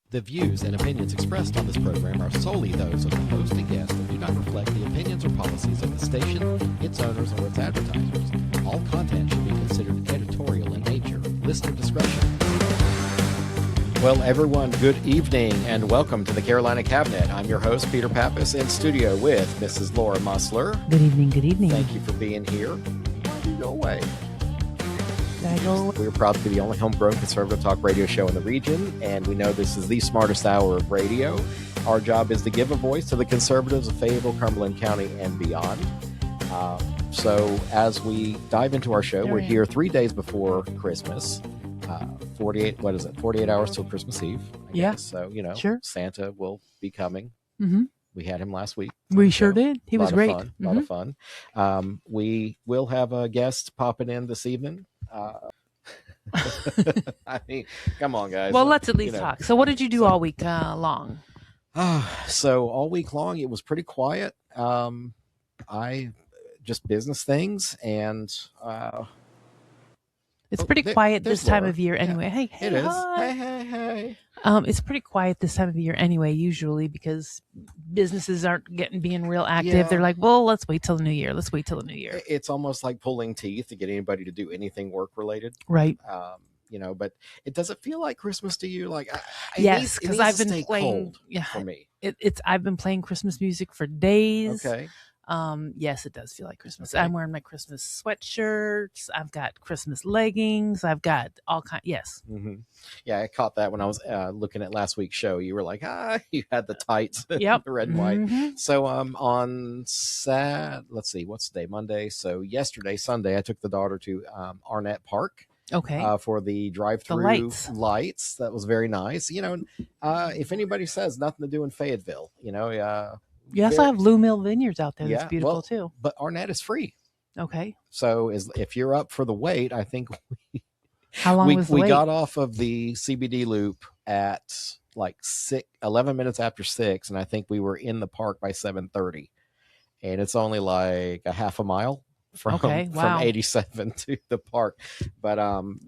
The views and opinions expressed on this program are solely those of the host and guest and do not reflect the opinions or policies of the station, its owners, or its advertisers. All content should be considered editorial in nature. Listener discretion. Well, everyone, good evening and welcome to the Carolina Cabinet. I'm your host, Peter Pappas, in studio with Mrs. Laura Musler. Good evening, good evening. Thank you for being here. Why do you go away? We're proud to be the only homegrown conservative talk radio show in the region, and we know this is the smartest hour of radio. Our job is to give a voice to the conservatives of Fayetteville, Cumberland County, and beyond. So as we dive into our show, we're here 3 days before Christmas. 48 hours till Christmas Eve. I guess. So, sure. Santa will be coming. Mm-hmm. We had him last week. We sure did. He was great. A lot of fun. We will have a guest popping in this evening. I mean, come on, guys. Well, let's at least talk. So what did you do all week long? So all week long, it was pretty quiet. I just business things and it's pretty quiet this time of year anyway. Yeah, Hey, it is. hi. Hey. It's pretty quiet this time of year anyway, usually because businesses aren't being real active. Yeah. They're like, well, let's wait till the new year. It's almost like pulling teeth to get anybody to do anything work related. Right. But it doesn't feel like Christmas to you. Like, yes, because I've been playing. For me, I've been playing Christmas music for days. Okay. Yes, it does feel like Christmas. Okay. I'm wearing my Christmas sweatshirts. I've got Christmas leggings. I've got all kinds. Yes. Mm-hmm. Yeah, I caught that when I was looking at last week's show. You were like, you had the tights, yep, the red and white. Mm-hmm. So on let's see, what's the day? Monday. So yesterday, Sunday, I took the daughter to Arnett Park. Okay. For the drive-through lights. That was very nice. If anybody says nothing to do in Fayetteville, you also have Blue Mill Vineyards out there. That's beautiful too. But Arnett is free. Okay. So if you're up for the wait, I think how long was the wait? We got off of the CBD loop at like 11 minutes after 6, and I think we were in the park by 7:30. And it's only like a half a mile from 87 to the park. But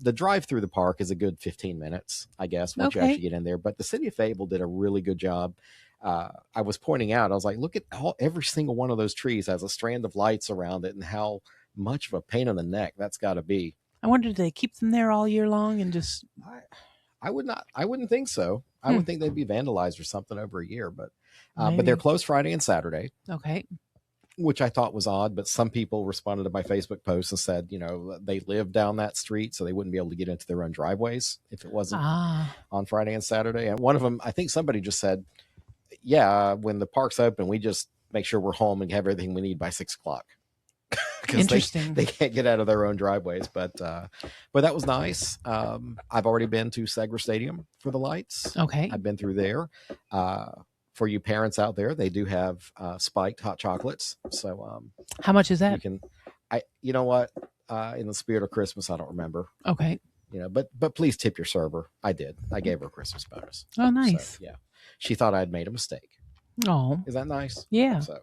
the drive through the park is a good 15 minutes, I guess, once you actually get in there. But the city of Fayetteville did a really good job. I was pointing out, I was like, look at every single one of those trees has a strand of lights around it, and how much of a pain in the neck that's got to be. I wonder, do they keep them there all year long and just? I wouldn't think so. I would think they'd be vandalized or something over a year, but they're closed Friday and Saturday. Okay. Which I thought was odd, but some people responded to my Facebook post and said, they live down that street, so they wouldn't be able to get into their own driveways if it wasn't on Friday and Saturday. And one of them, I think somebody just said, when the park's open, we just make sure we're home and have everything we need by 6 o'clock. Interesting. They can't get out of their own driveways, but that was nice. I've already been to Segra Stadium for the lights. Okay. I've been through there. For you parents out there, they do have spiked hot chocolates. So how much is that? You know what? In the spirit of Christmas, I don't remember. Okay. But please tip your server. I did. I gave her a Christmas bonus. Oh, nice. So, yeah. She thought I'd made a mistake. Oh. Is that nice? Yeah. So,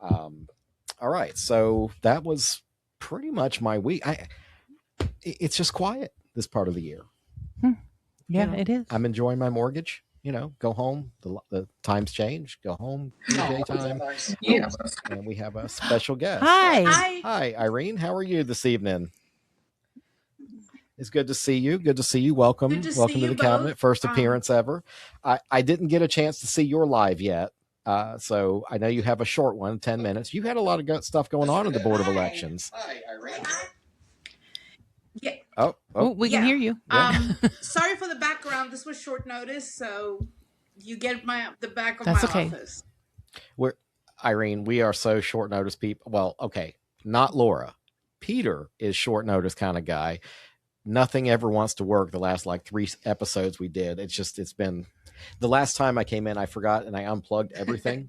all right. So that was pretty much my week. It's just quiet this part of the year. Yeah, it is. I'm enjoying my mortgage. Go home. The times change. Go home. DJ time. Yeah. And we have a special guest. Hi, Irene. How are you this evening? It's good to see you. Good to see you. Welcome to the cabinet. First appearance ever. I didn't get a chance to see your live yet. So I know you have a short one, 10 minutes. You had a lot of stuff going on at the Board of Elections. Hi, Irene. Yeah. Oh, we can hear you. Sorry for the background. This was short notice, so you get the back of That's my okay. office. Irene, we are so short notice people. Well, okay, not Laura. Peter is short notice kind of guy. Nothing ever wants to work the last 3 episodes we did. It's been the last time I came in, I forgot and I unplugged everything.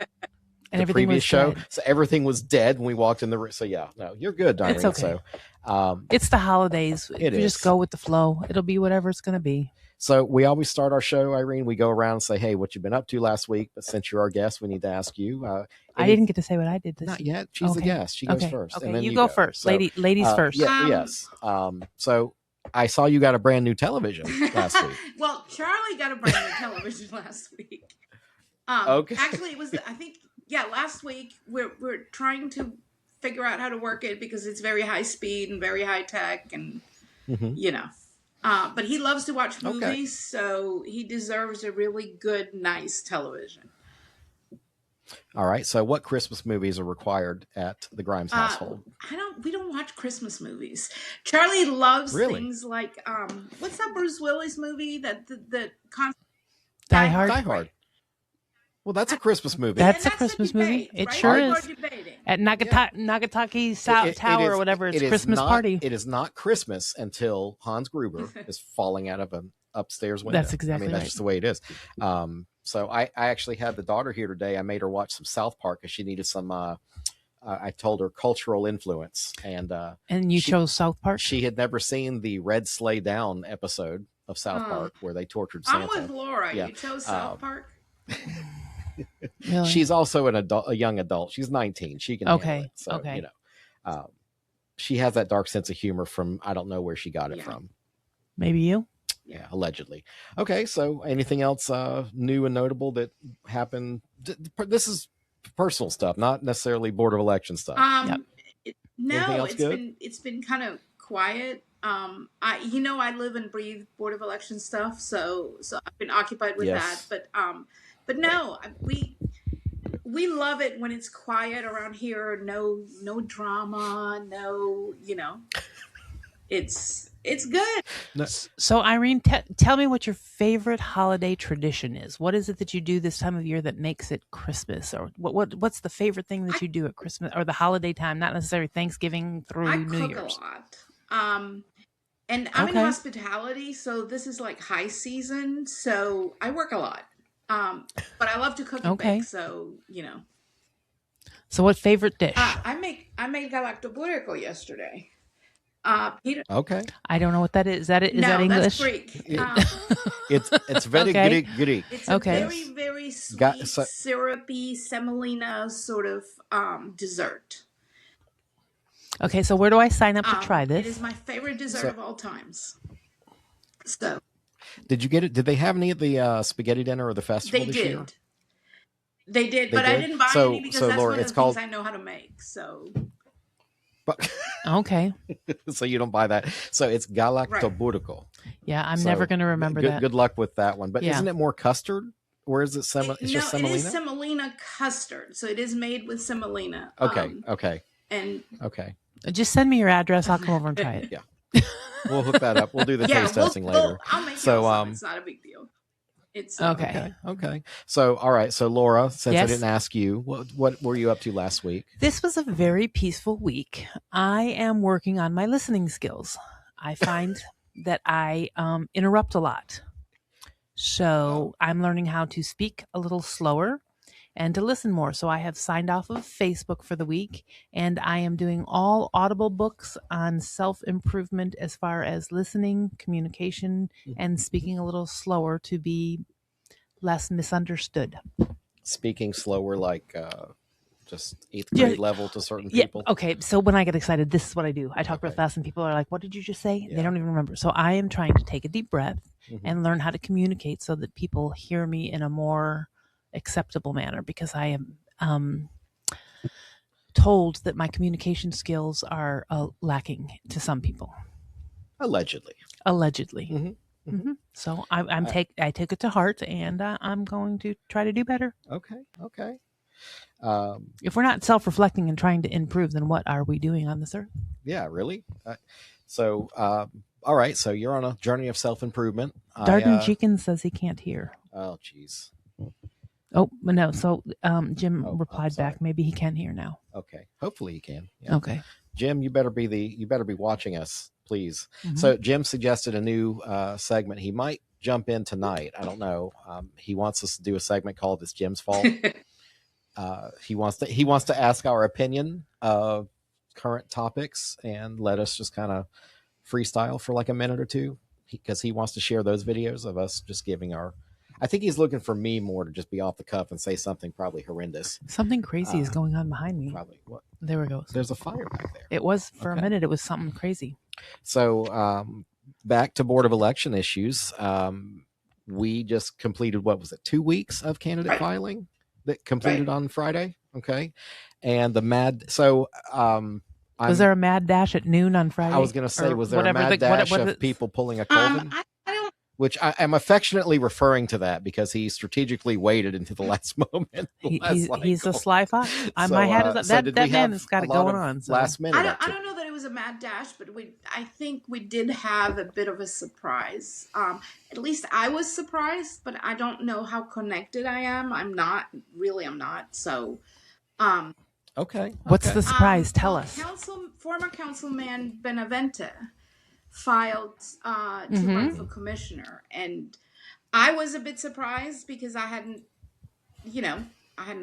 And the previous show. Dead. So everything was dead when we walked in the room. So you're good, Irene. It's okay. So it's the holidays. Just go with the flow. It'll be whatever it's going to be. So we always start our show, Irene. We go around and say, hey, what you been up to last week? But since you're our guest, we need to ask you. I didn't get to say what I did this Not yet. She's the guest. She goes first. Okay, and then you go first. So, ladies first. Yes. So I saw you got a brand new television last week. Well, Charlie got a brand new television last week. Okay. Actually, it was, I think, last week. We're trying to figure out how to work it because it's very high speed and very high tech, and but he loves to watch movies, so he deserves a really good, nice television. All right. So what Christmas movies are required at the Grimes household? We don't watch Christmas movies. Charlie loves Really? things like what's that Bruce Willis movie that Die Hard. Die Hard. Well, that's a Christmas movie. That's a Christmas movie. It sure is. At Nagataki Tower or whatever, it's Christmas party. It is not Christmas until Hans Gruber is falling out of an upstairs window. That's exactly that's right. just the way it is. So I actually had the daughter here today. I made her watch some South Park because she needed some. I told her cultural influence, and you chose South Park. She had never seen the Red Sleigh Down episode of South Park where they tortured Santa. I'm with Laura. Yeah. You chose South Park. Really? She's also a young adult. She's 19. She can handle it. So, she has that dark sense of humor from, I don't know where she got it from. Maybe you? Yeah, allegedly. Okay, so anything else new and notable that happened? This is personal stuff, not necessarily Board of Election stuff. No, it's been kind of quiet. I live and breathe Board of Election stuff, so I've been occupied with that. But no, we love it when it's quiet around here. No drama. No, it's good. No. So Irene, tell me what your favorite holiday tradition is. What is it that you do this time of year that makes it Christmas, or what's the favorite thing that you do at Christmas or the holiday time? Not necessarily Thanksgiving through New Year's. I cook a lot. And I'm in hospitality, so this is like high season. So I work a lot. But I love to cook and bake, so So what favorite dish? I made galactoburico yesterday. Peter. Okay. I don't know what that is. Is that English? That's Greek. It's very Greek. It's a very, very sweet, syrupy semolina sort of dessert. Okay, so where do I sign up to try this? It is my favorite dessert of all times. So. Did you get it? Did they have any at the spaghetti dinner or the festival this year? They did, but I didn't buy any because that's Laura, one of the things I know how to make. So. Okay. So you don't buy that. So it's galactoburico. Right. Yeah, I'm never going to remember that. Good luck with that one. But isn't it more custard? Or is it just semolina? It is semolina custard. So it is made with semolina. Okay. And just send me your address. I'll come over and try it. Yeah. We'll hook that up. We'll do the taste testing later. I'll make some. It's not a big deal. It's okay. So, all right. So, Laura, since I didn't ask you, what were you up to last week? This was a very peaceful week. I am working on my listening skills. I find that I interrupt a lot. So I'm learning how to speak a little slower and to listen more. So I have signed off of Facebook for the week, and I am doing all Audible books on self-improvement as far as listening, communication, and speaking a little slower to be less misunderstood. Speaking slower, like just 8th grade level to certain people? Okay, so when I get excited, this is what I do. I talk real fast, and people are like, what did you just say? Yeah. They don't even remember. So I am trying to take a deep breath and learn how to communicate so that people hear me in a more acceptable manner, because I am told that my communication skills are lacking to some people. Allegedly. So I take it to heart, and I'm going to try to do better. Okay. If we're not self-reflecting and trying to improve, then what are we doing on this earth? Yeah, really. All right. So you're on a journey of self-improvement. Darden Jeekins says he can't hear. Oh, jeez. Oh, no. So Jim replied back. Maybe he can hear now. Okay. Hopefully he can. Yeah. Okay. Jim, you better be watching us, please. So Jim suggested a new segment. He might jump in tonight. I don't know. He wants us to do a segment called "It's Jim's Fault." He wants to ask our opinion of current topics and let us just kind of freestyle for like a minute or two, because he wants to share those videos of us just giving our. I think he's looking for me more to just be off the cuff and say something probably horrendous. Something crazy is going on behind me. Probably. What? There we go. There's a fire back there. It was for a minute. It was something crazy. So back to Board of Election issues. We just completed, what was it, 2 weeks of candidate filing that completed on Friday. Okay. And was there a mad dash at noon on Friday? I was going to say, was there a mad dash of people pulling a Colvin? I don't. Which I am affectionately referring to that because he strategically waited until the last moment. He's a sly fox. My hat is that man has got it going on. So. Last minute. I don't know that it was a mad dash, but I think we did have a bit of a surprise. At least I was surprised, but I don't know how connected I am. I'm not. So, okay. What's the surprise? Tell us. Former Councilman Benavente filed to run for commissioner, and I was a bit surprised because I hadn't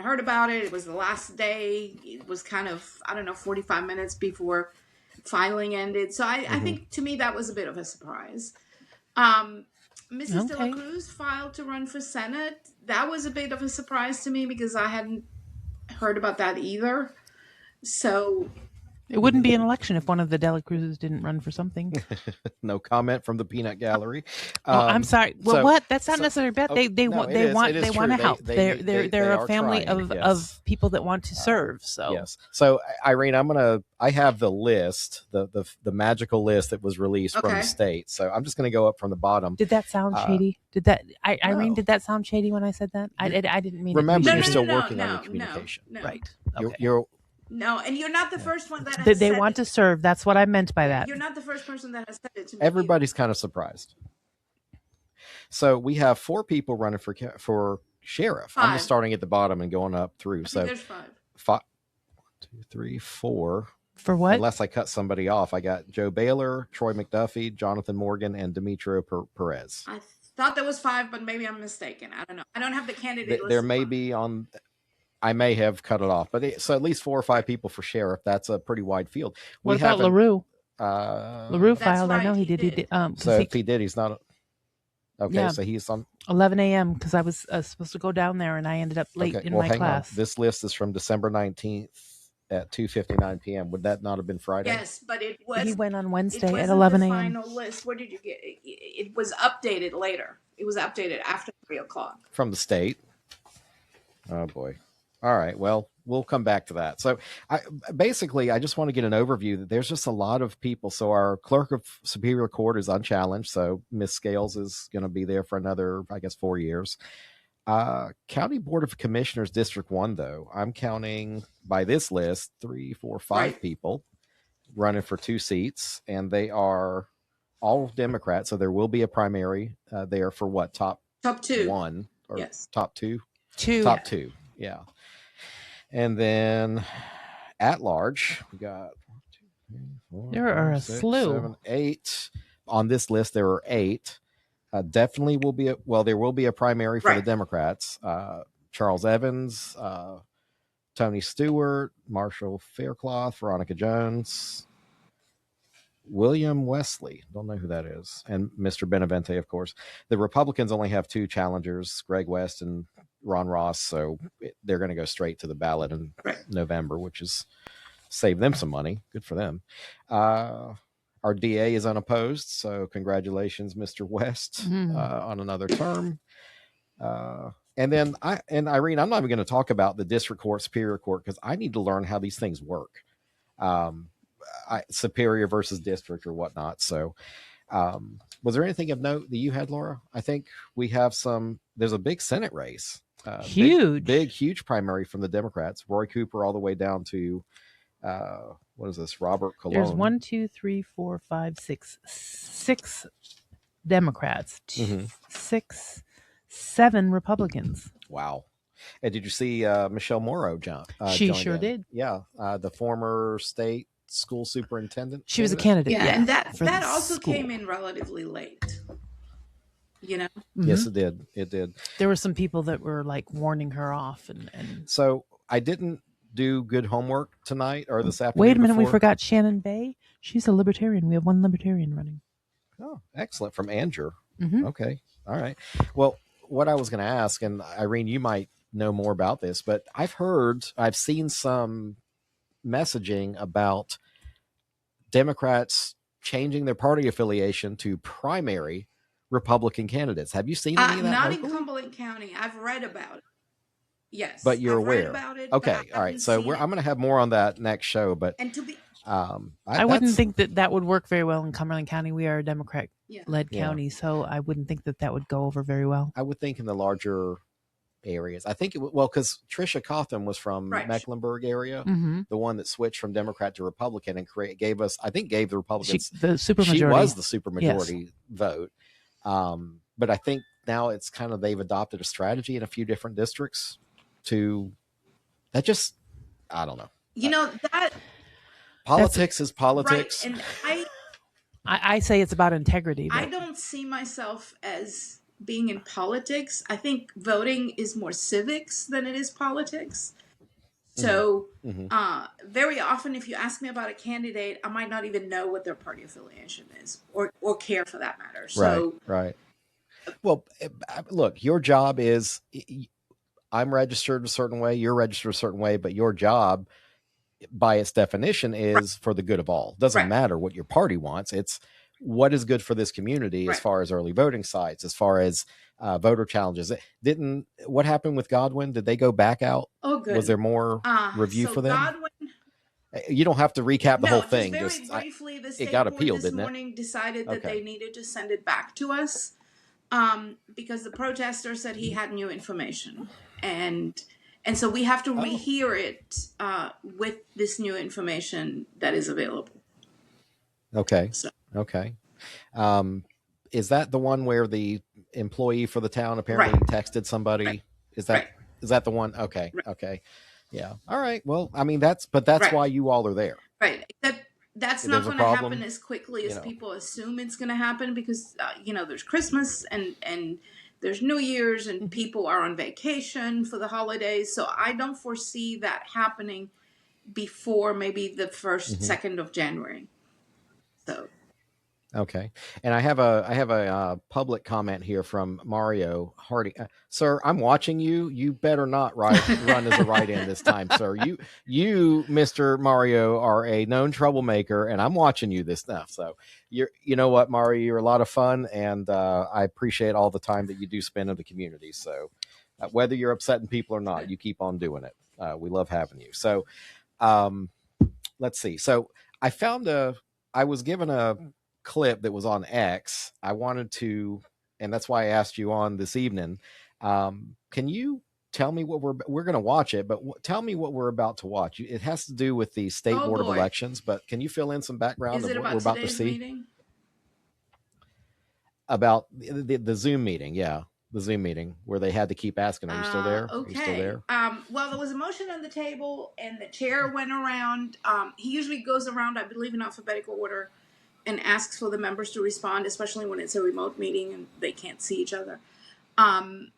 heard about it. It was the last day. It was kind of 45 minutes before filing ended. So I think to me that was a bit of a surprise. Mrs. De La Cruz filed to run for Senate. That was a bit of a surprise to me because I hadn't heard about that either. So it wouldn't be an election if one of the De La Cruzes didn't run for something. No comment from the peanut gallery. I'm sorry. Well, what? That's not necessarily bad. They want to help. They're a family of people that want to serve. So yes. So Irene, I have the list, the magical list that was released from the state. So I'm just going to go up from the bottom. Did that sound shady? Irene, did that sound shady when I said that? I didn't mean. Remember, you're still working on your communication. No. Right. You're No, and you're not the first one that has they want to serve. That's what I meant by that. You're not the first person that has said it to me. Everybody's kind of surprised. So we have 4 people running for sheriff. 5. I'm just starting at the bottom and going up through. So there's 5. 1, 2, 3, 4. For what? Unless I cut somebody off. I got Joe Baylor, Troy McDuffie, Jonathan Morgan, and Demetrio Perez. I thought there was 5, but maybe I'm mistaken. I don't know. I don't have the candidate list. There may be on. I may have cut it off, but so at least 4 or 5 people for sheriff. That's a pretty wide field. What about LaRue? LaRue filed. Right. I know he did. So if he did, he's not. Okay, yeah. So he's on 11 a.m. because I was supposed to go down there and I ended up late in my class. On. This list is from December 19th at 2:59 p.m. Would that not have been Friday? Yes, but it was. He went on Wednesday at 11 a.m. Final list. Where did you get it? It was updated later. It was updated after 3:00 from the state. Oh boy. All right. Well, we'll come back to that. So I just want to get an overview that there's just a lot of people. So our clerk of Superior Court is unchallenged. So Miss Scales is going to be there for another, 4 years. County Board of Commissioners, District 1, though, I'm counting by this list, 3, 4, 5 people running for 2 seats, and they are all Democrats. So there will be a primary there for what? Top 2. 1 or top 2? 2. Top 2. Yeah. And then at large, we got 1, 2, 3, 4. There are a 6, slew. 7, 8 on this list. There are 8. Definitely will be there will be a primary for the Democrats. Charles Evans, Tony Stewart, Marshall Faircloth, Veronica Jones, William Wesley. Don't know who that is. And Mr. Benavente, of course. The Republicans only have 2 challengers, Greg West and Ron Ross. So they're going to go straight to the ballot in November, which is save them some money. Good for them. Our DA is unopposed. So congratulations, Mr. West, on another term. And then Irene, I'm not even going to talk about the district court, superior court, because I need to learn how these things work. Superior versus district or whatnot. So, was there anything of note that you had, Laura? I think we have there's a big Senate race. Huge primary from the Democrats. Roy Cooper all the way down to, what is this? Robert Colon. There's 1, 2, 3, 4, 5, 6 Democrats, 6, 7 Republicans. Wow. And did you see Michelle Morrow jump? She sure did. Yeah. The former state school superintendent. She was a candidate. Yeah, and that also came in relatively late. Yes, it did. It did. There were some people that were like warning her off, and so I didn't do good homework tonight or this afternoon. Wait a minute, we forgot Shannon Bay. She's a libertarian. We have 1 libertarian running. Oh, excellent. From Anger. Okay. All right. Well, what I was going to ask, and Irene, you might know more about this, but I've seen some messaging about Democrats changing their party affiliation to primary Republican candidates. Have you seen any of that? Not locally? in Cumberland County. I've read about it. Yes, but you're I've aware. read about it. Okay, all right. So I'm going to have more on that next show. But and to be, I wouldn't think that would work very well in Cumberland County. We are a Democrat-led county, so I wouldn't think that would go over very well. I would think in the larger areas. I think because Tricia Cotham was from Mecklenburg area, the one that switched from Democrat to Republican and gave the Republicans the supermajority. She was the supermajority vote. But I think now it's kind of they've adopted a strategy in a few different districts I don't know. That politics is politics. Right. And I say it's about integrity. I don't see myself as being in politics. I think voting is more civics than it is politics. So very often if you ask me about a candidate, I might not even know what their party affiliation is or care for that matter. So Right. Well, look, your job is I'm registered a certain way, you're registered a certain way, but your job by its definition is for the good of all. Doesn't matter what your party wants. It's what is good for this community as far as early voting sites, as far as voter challenges. What happened with Godwin? Did they go back out? Oh, good. Was there more review for them? Godwin, you don't have to recap the whole thing. Just very briefly, the state it got board appealed, this didn't it? morning decided that they needed to send it back to us because the protester said he had new information. And so we have to rehear it with this new information that is available. Okay. Okay. Is that the one where the employee for the town apparently texted somebody? Right. Is that the one? Okay. Right. Okay. Yeah. All right. Well, I mean, that's why you all are there. Right. That's not going to happen as quickly as people assume it's going to happen because, there's Christmas and there's New Year's and people are on vacation for the holidays. So I don't foresee that happening before maybe the 1st, 2nd of January. So. Okay. And I have a public comment here from Mario Hardy. Sir, I'm watching you. You better not run as a write-in this time, sir. You, Mr. Mario, are a known troublemaker, and I'm watching you this stuff. So you know what, Mario, you're a lot of fun, and I appreciate all the time that you do spend in the community. So whether you're upsetting people or not, you keep on doing it. We love having you. So let's see. So I was given a clip that was on X. I wanted to, and that's why I asked you on this evening. Can you tell me what we're going to watch it, but tell me what we're about to watch? It has to do with the state board of elections, but can you fill in some background of what we're about to see? Meeting? About the Zoom meeting. Yeah. The Zoom meeting where they had to keep asking, are you still there? Okay. Are you still there? Well, there was a motion on the table and the chair went around. He usually goes around, I believe, in alphabetical order and asks for the members to respond, especially when it's a remote meeting and they can't see each other. And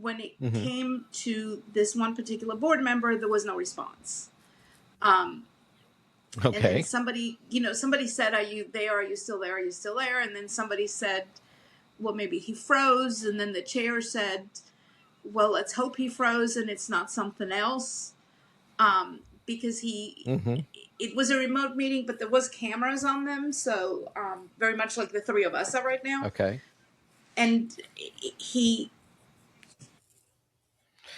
when it came to this one particular board member, there was no response. Okay. And then somebody said, are you there? Are you still there? Are you still there? And then somebody said, well, maybe he froze. And then the chair said, well, let's hope he froze and it's not something else. Because it was a remote meeting, but there was cameras on them. So very much like the three of us are right now. Okay. And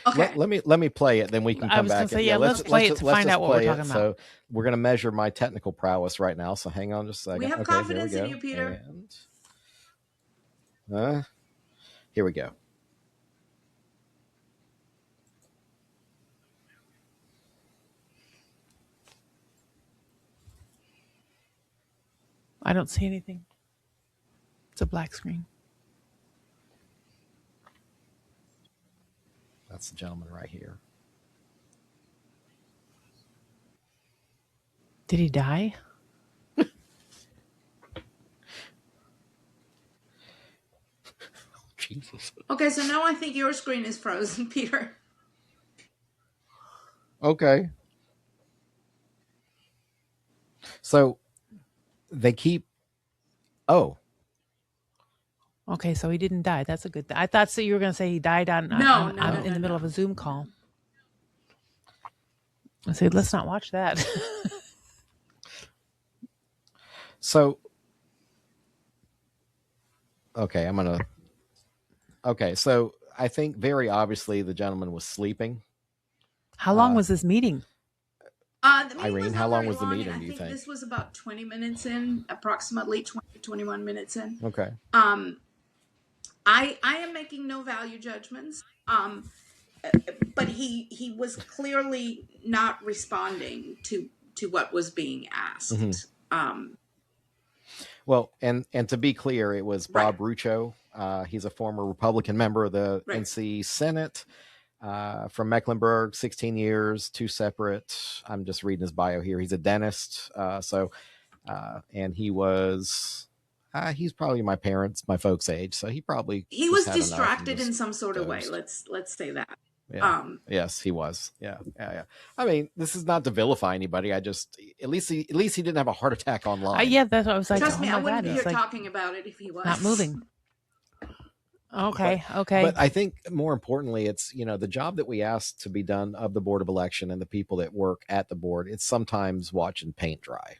Okay. Let me play it, then we can come back. Let's play it to find out what we're talking about. So we're going to measure my technical prowess right now. So hang on just a second. We have confidence in you, Peter. And, here we go. I don't see anything. It's a black screen. That's the gentleman right here. Did he die? Jesus. Okay, so now I think your screen is frozen, Peter. Okay. So they keep. Oh. Okay, so he didn't die. That's a good thing. I thought so. You were going to say he died in the middle of a Zoom call. I said, let's not watch that. So Okay, Okay, so I think very obviously the gentleman was sleeping. How long was this meeting? The meeting Irene, was not how long very was the long, meeting, and I do you think think? this was about 20 minutes in, approximately 20, 21 minutes in. Okay. I am making no value judgments. But he was clearly not responding to what was being asked. Mm-hmm. Well, and to be clear, it was Bob Rucho. He's a former Republican member of the NC Senate from Mecklenburg, 16 years, 2 separate. I'm just reading his bio here. He's a dentist. And he was, he's probably my folks' age. So he was distracted in some sort of way. Let's say that. Yeah. Yes, he was. Yeah. I mean, this is not to vilify anybody. I just, at least he didn't have a heart attack online. Yeah, that's what I was like. Trust me, I wouldn't be here talking about it if he was not moving. Okay. But I think more importantly, it's, the job that we ask to be done of the Board of Election and the people that work at the board, it's sometimes watching paint dry.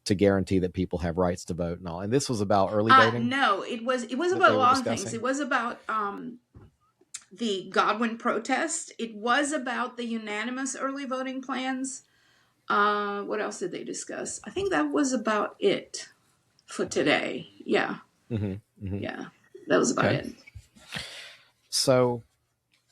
To guarantee that people have rights to vote and all. And this was about early voting? No, it was about a lot of things. It was about the Godwin protest. It was about the unanimous early voting plans. What else did they discuss? I think that was about it for today. Yeah. Yeah, that was about it. So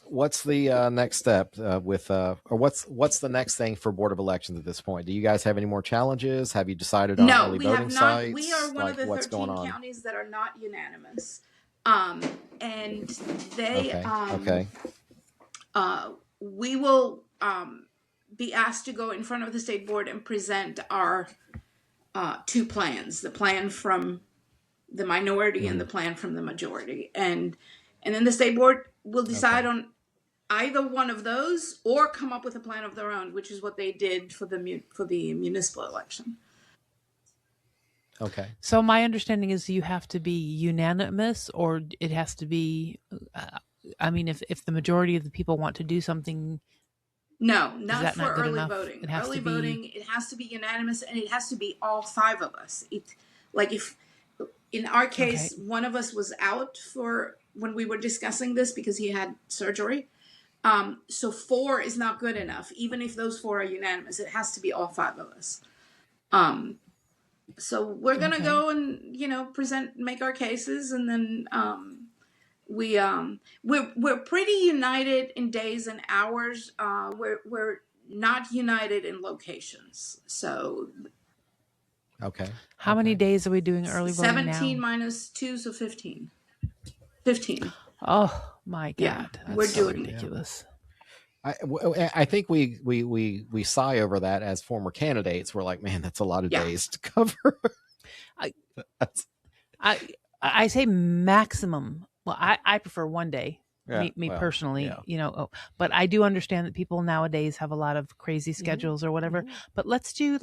what's the next step or what's the next thing for Board of Elections at this point? Do you guys have any more challenges? Have you decided on early voting sites? We are one of the 13 counties that are not unanimous. And they, we will be asked to go in front of the state board and present our 2 plans, the plan from the minority and the plan from the majority. And then the state board will decide on either one of those or come up with a plan of their own, which is what they did for the municipal election. Okay. So my understanding is you have to be unanimous, or it has to be, I mean, if the majority of the people want to do something. No, not for early voting. Early voting, it has to be unanimous, and it has to be all 5 of us. If in our case, one of us was out for when we were discussing this because he had surgery. So 4 is not good enough. Even if those 4 are unanimous, it has to be all 5 of us. So we're going to go and, make our cases. And then, we're pretty united in days and hours. We're not united in locations. So. Okay. How many days are we doing early voting 17 now? minus 2, so 15. 15. Oh my God. Yeah, that's we're so doing ridiculous. I think we sigh over that as former candidates. We're like, man, that's a lot of days to cover. I say maximum. Well, I prefer 1 day. Me personally, but I do understand that people nowadays have a lot of crazy schedules or whatever. But let's do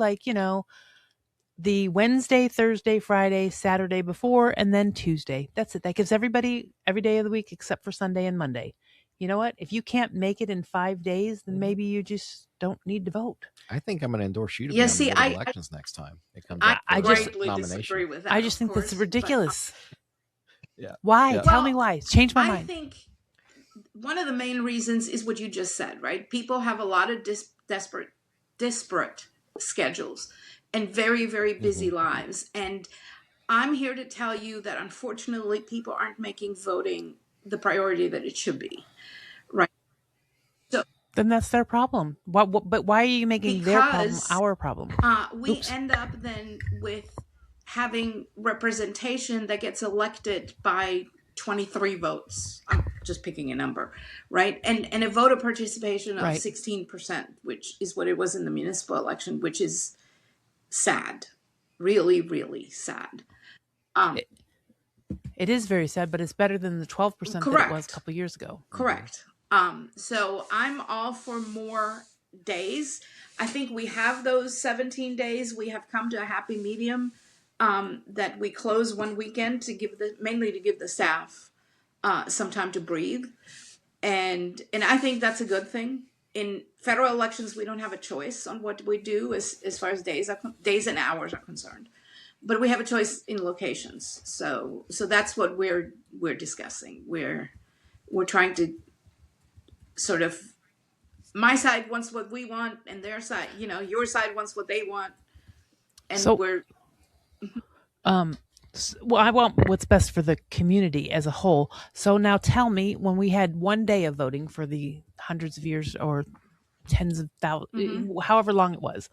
the Wednesday, Thursday, Friday, Saturday before, and then Tuesday. That's it. That gives everybody every day of the week except for Sunday and Monday. You know what? If you can't make it in 5 days, then maybe you just don't need to vote. I think I'm going to endorse you to be on the Board of Elections next time. It comes up I greatly disagree with that. I just think that's ridiculous. Why? Yeah. Tell me why. Change my mind. I think one of the main reasons is what you just said, right? People have a lot of disparate schedules and very, very busy lives. And I'm here to tell you that unfortunately people aren't making voting the priority that it should be. Right. So then that's their problem. But why are you making their problem our problem? We end up then with having representation that gets elected by 23 votes. I'm just picking a number, right? And a voter participation of 16%, which is what it was in the municipal election, which is sad. Really, really sad. It is very sad, but it's better than the 12% that it was a couple years ago. Correct. So I'm all for more days. I think we have those 17 days. We have come to a happy medium that we close one weekend to give mainly to give the staff some time to breathe. And I think that's a good thing. In federal elections, we don't have a choice on what we do as far as days and hours are concerned. but we have a choice in locations. So that's what we're discussing. We're trying to sort of, my side wants what we want, and their side, your side wants what they want, and So- we're. Well, I want what's best for the community as a whole. So now tell me, when we had one day of voting for the hundreds of years or tens of thousands, however long it was,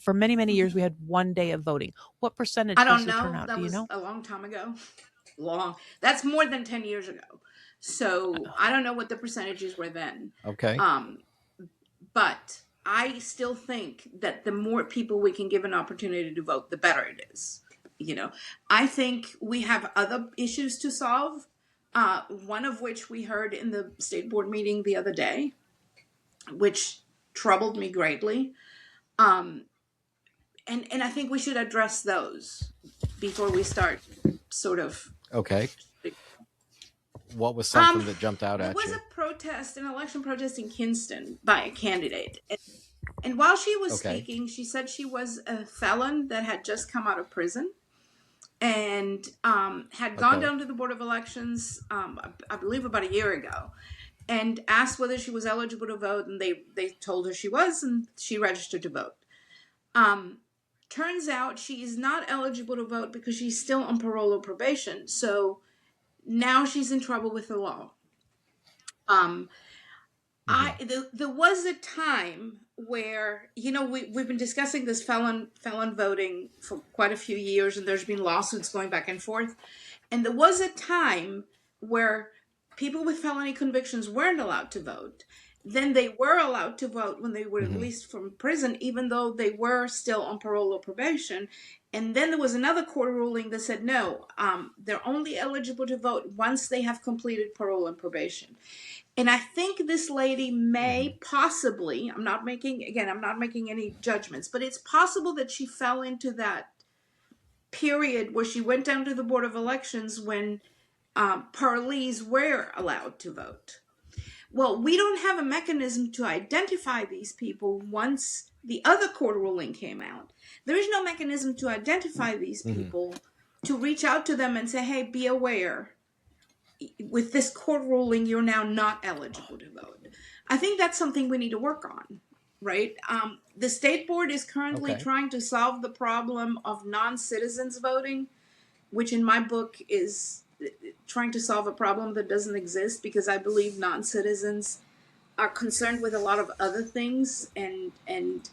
for many, many years, we had one day of voting. What percentage I don't was the know. turnout? That Do you was know? a long time ago. That's more than 10 years ago. So I don't know what the percentages were then. Okay. But I still think that the more people we can give an opportunity to vote, the better it is. I think we have other issues to solve. One of which we heard in the state board meeting the other day, which troubled me greatly. And I think we should address those before we start sort of. Okay. What was something that jumped out at you? There was a protest, an election protest in Kinston by a candidate. And while she was speaking, she said she was a felon that had just come out of prison and had gone down to the Board of Elections, I believe about a year ago, and asked whether she was eligible to vote. And they told her she was, and she registered to vote. Turns out she is not eligible to vote because she's still on parole or probation. So now she's in trouble with the law. There was a time where, we've been discussing this felon voting for quite a few years, and there's been lawsuits going back and forth. And there was a time where people with felony convictions weren't allowed to vote. Then they were allowed to vote when they were released from prison, even though they were still on parole or probation. And then there was another court ruling that said, no, they're only eligible to vote once they have completed parole and probation. And I think this lady may possibly, I'm not making any judgments, but it's possible that she fell into that period where she went down to the Board of Elections when parolees were allowed to vote. Well, we don't have a mechanism to identify these people once the other court ruling came out. There is no mechanism to identify these people, to reach out to them and say, hey, be aware. With this court ruling, you're now not eligible to vote. I think that's something we need to work on, right? The state board is currently trying to solve the problem of non-citizens voting, which in my book is trying to solve a problem that doesn't exist, because I believe non-citizens are concerned with a lot of other things, and it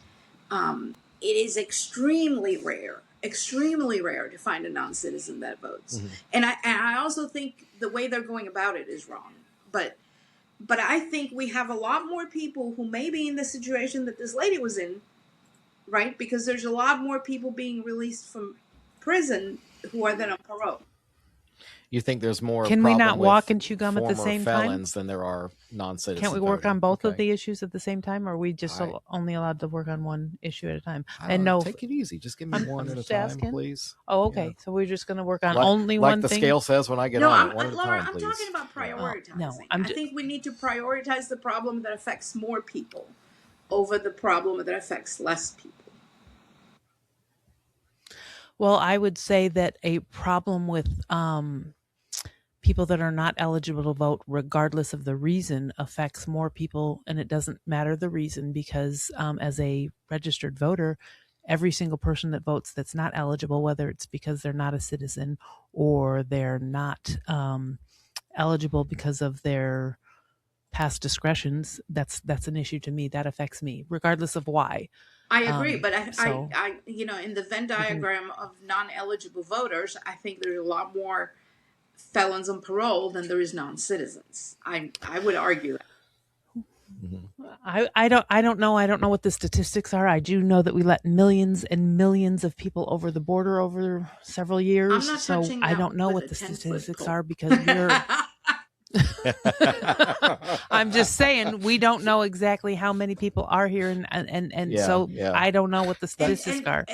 is extremely rare to find a non-citizen that votes. And I also think the way they're going about it is wrong. But I think we have a lot more people who may be in the situation that this lady was in, right? Because there's a lot more people being released from prison who are then on parole. You think there's more? Can we not walk and chew gum at the same time? Felons than there are non-citizens. Can't we work on both of the issues at the same time, or are we just only allowed to work on one issue at a time? And no, take it easy. Just give me one at a time, please. Oh, okay. Yeah. So we're just going to work on only one thing. Like the scale says when I get on. One at a Laura, time, please. I'm talking about prioritizing. No, I think we need to prioritize the problem that affects more people over the problem that affects less people. Well, I would say that a problem with people that are not eligible to vote, regardless of the reason, affects more people, and it doesn't matter the reason, because as a registered voter, every single person that votes that's not eligible, whether it's because they're not a citizen or they're not eligible because of their past discretions, that's an issue to me. That affects me, regardless of why. I agree, but I in the Venn diagram of non-eligible voters, I think there's a lot more felons on parole than there is non-citizens. I would argue that. I don't know. I don't know what the statistics are. I do know that we let millions and millions of people over the border over several years. So I don't know what the statistics are, because we're. I'm just saying, we don't know exactly how many people are here, and so I don't know what the statistics are.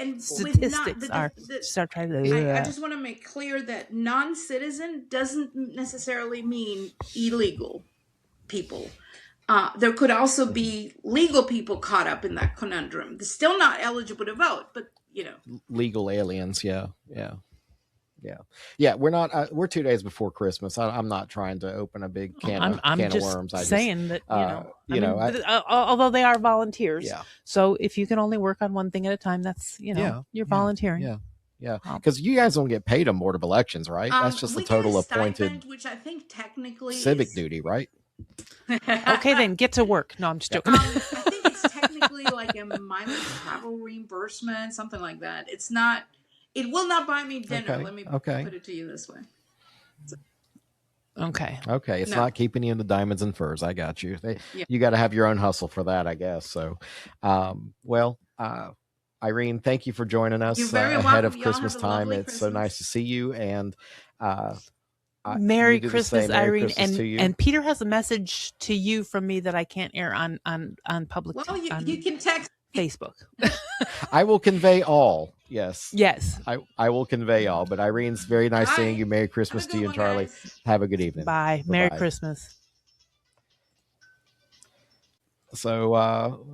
Start trying to. I just want to make clear that non-citizen doesn't necessarily mean illegal people. There could also be legal people caught up in that conundrum. They're still not eligible to vote, but legal aliens. Yeah. We're not. We're 2 days before Christmas. I'm not trying to open a big can of worms. I'm saying that although they are volunteers, so if you can only work on one thing at a time, that's you're volunteering. Yeah, because you guys don't get paid on Board of Elections, right? That's just the total appointed, which I think technically civic duty, right? Okay, then get to work. No, I'm just joking. I think it's technically like a mileage travel reimbursement, something like that. It's not. It will not buy me dinner. Okay. Let me put it to you this way. Okay. It's not keeping you in the diamonds and furs. I got you. You got to have your own hustle for that, I guess. So, Irene, thank you for joining us ahead of Christmas time. It's so nice to see you. And Merry Christmas, Irene. And Peter has a message to you from me that I can't air on public. Well, you can text Facebook. I will convey all. Yes. I will convey all. But Irene's very nice seeing you. Merry Christmas to you and Charlie. Guys. Have a good evening. Bye. Bye-bye. Merry Christmas. So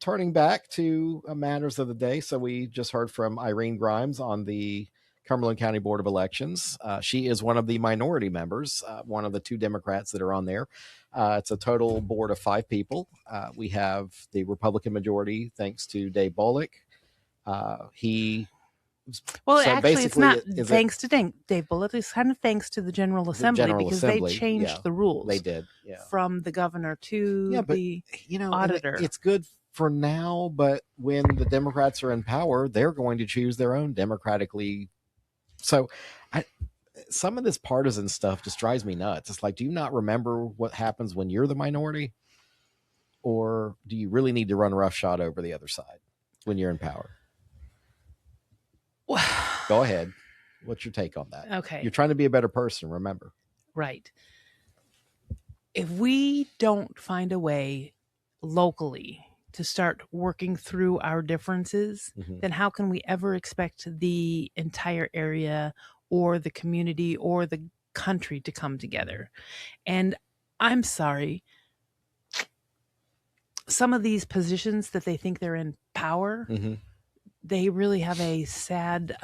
turning back to matters of the day. So we just heard from Irene Grimes on the Cumberland County Board of Elections. She is one of the minority members, one of the 2 Democrats that are on there. It's a total board of 5 people. We have the Republican majority, thanks to Dave Bullock. Actually, it's not thanks to Dave Bullock. It's kind of thanks to the General Assembly because they changed the rules. They did, from the governor to the auditor. It's good for now, but when the Democrats are in power, they're going to choose their own democratically. So, some of this partisan stuff just drives me nuts. It's like, do you not remember what happens when you're the minority, or do you really need to run roughshod over the other side when you're in power? Go ahead. What's your take on that? Okay. You're trying to be a better person, remember. Right. If we don't find a way locally to start working through our differences, then how can we ever expect the entire area or the community or the country to come together? And I'm sorry, some of these positions that they think they're in power, they really have a sad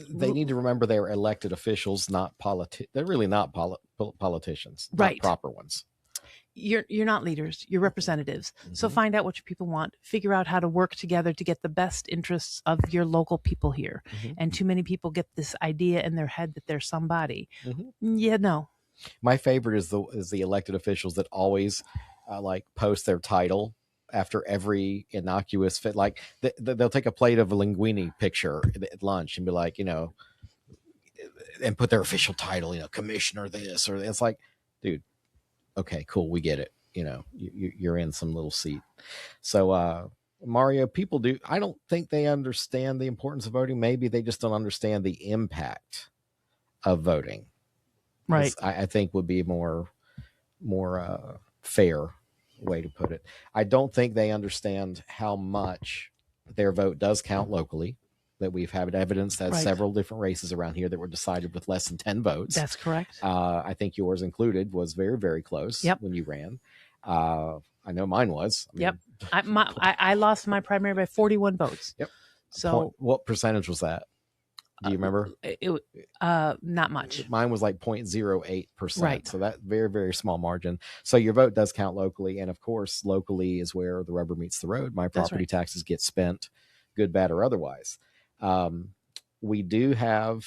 they need to remember they are elected officials, not they're really not politicians, right? Not proper ones. You're not leaders, you're representatives. So find out what your people want, figure out how to work together to get the best interests of your local people here. And too many people get this idea in their head that they're somebody. No. My favorite is the elected officials that always post their title after every innocuous fit. Like they'll take a plate of a linguine picture at lunch and be like, and put their official title, commissioner this or it's like, dude, okay, cool, we get it. You're in some little seat. So Mario, people I don't think they understand the importance of voting. Maybe they just don't understand the impact of voting. Right. I think would be more fair way to put it. I don't think they understand how much their vote does count locally. That we've had evidence that several different races around here that were decided with less than 10 votes. That's correct. I think yours included was very, very close when you ran. I know mine was. I lost my primary by 41 votes. Yep. So what percentage was that? Do you remember? It not much. Mine was like 0.08%. Right. So that very, very small margin. So your vote does count locally. And of course, locally is where the rubber meets the road. My property taxes get spent, good, bad, or otherwise. We do have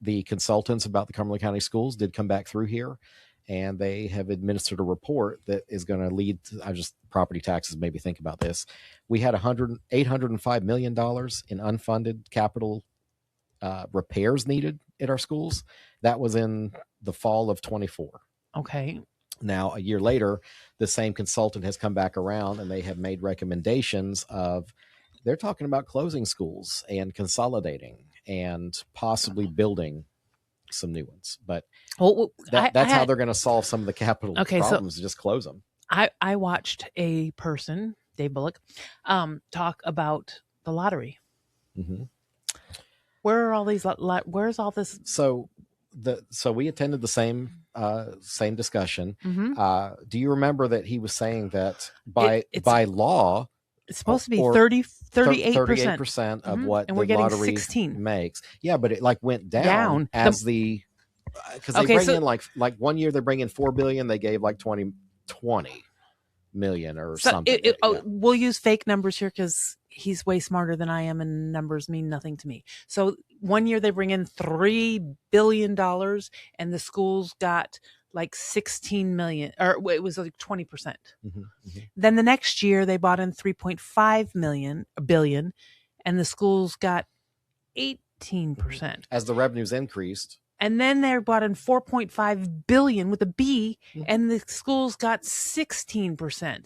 the consultants about the Cumberland County Schools did come back through here, and they have administered a report that is going to lead to property taxes. Maybe think about this. We had $805 million in unfunded capital repairs needed at our schools. That was in the fall of 24. Okay. Now, a year later, the same consultant has come back around and they have made recommendations of, they're talking about closing schools and consolidating and possibly building some new ones. But that's how they're going to solve some of the capital problems, just close them. I watched a person, Dave Bullock, talk about the lottery. Where are all these? Where's all this? So we attended the same discussion. Do you remember that he was saying that by law, It's supposed to be 38%. 38% of what and the we're getting lottery 16 makes. Yeah, but it like went down as because they bring in like 1 year they bring in $4 billion, they gave like 20 million or something. We'll use fake numbers here because he's way smarter than I am and numbers mean nothing to me. So 1 year they bring in $3 billion and the schools got like 16 million, or it was like 20%. Then the next year they bought in 3.5 billion and the schools got 18%. As the revenues increased. And then they brought in 4.5 billion with a B, and the schools got 16%.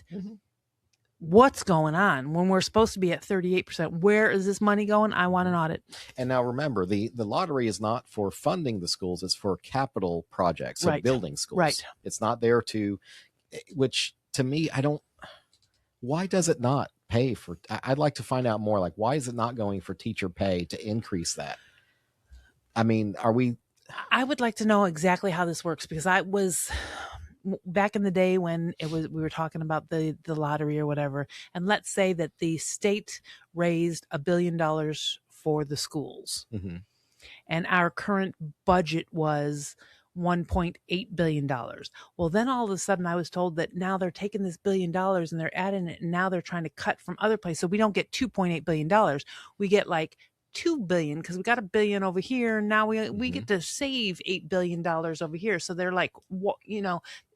What's going on when we're supposed to be at 38%? Where is this money going? I want an audit. And now remember, the lottery is not for funding the schools; it's for capital projects, so building schools. Right. It's not there to, which to me, why does it not pay for? I'd like to find out more. Like, why is it not going for teacher pay to increase that? I mean, I would like to know exactly how this works because I was back in the day when we were talking about the lottery or whatever. And let's say that the state raised $1 billion for the schools and our current budget was $1.8 billion. Well, then all of a sudden I was told that now they're taking this $1 billion and they're adding it. And now they're trying to cut from other places. So we don't get $2.8 billion. We get like $2 billion because we got $1 billion over here. And now we get to save $8 billion over here. So they're like, what,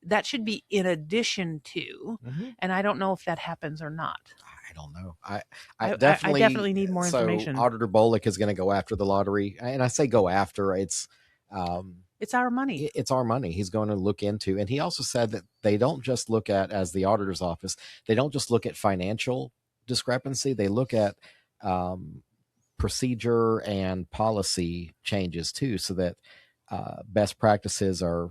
that should be in addition to, and I don't know if that happens or not. I don't know. I definitely need more information. So Auditor Bolick is going to go after the lottery. And I say go after, it's our money. It's our money. He's going to look into, and he also said that they don't just look at, as the auditor's office, they don't just look at financial discrepancy. They look at, procedure and policy changes too, so that best practices are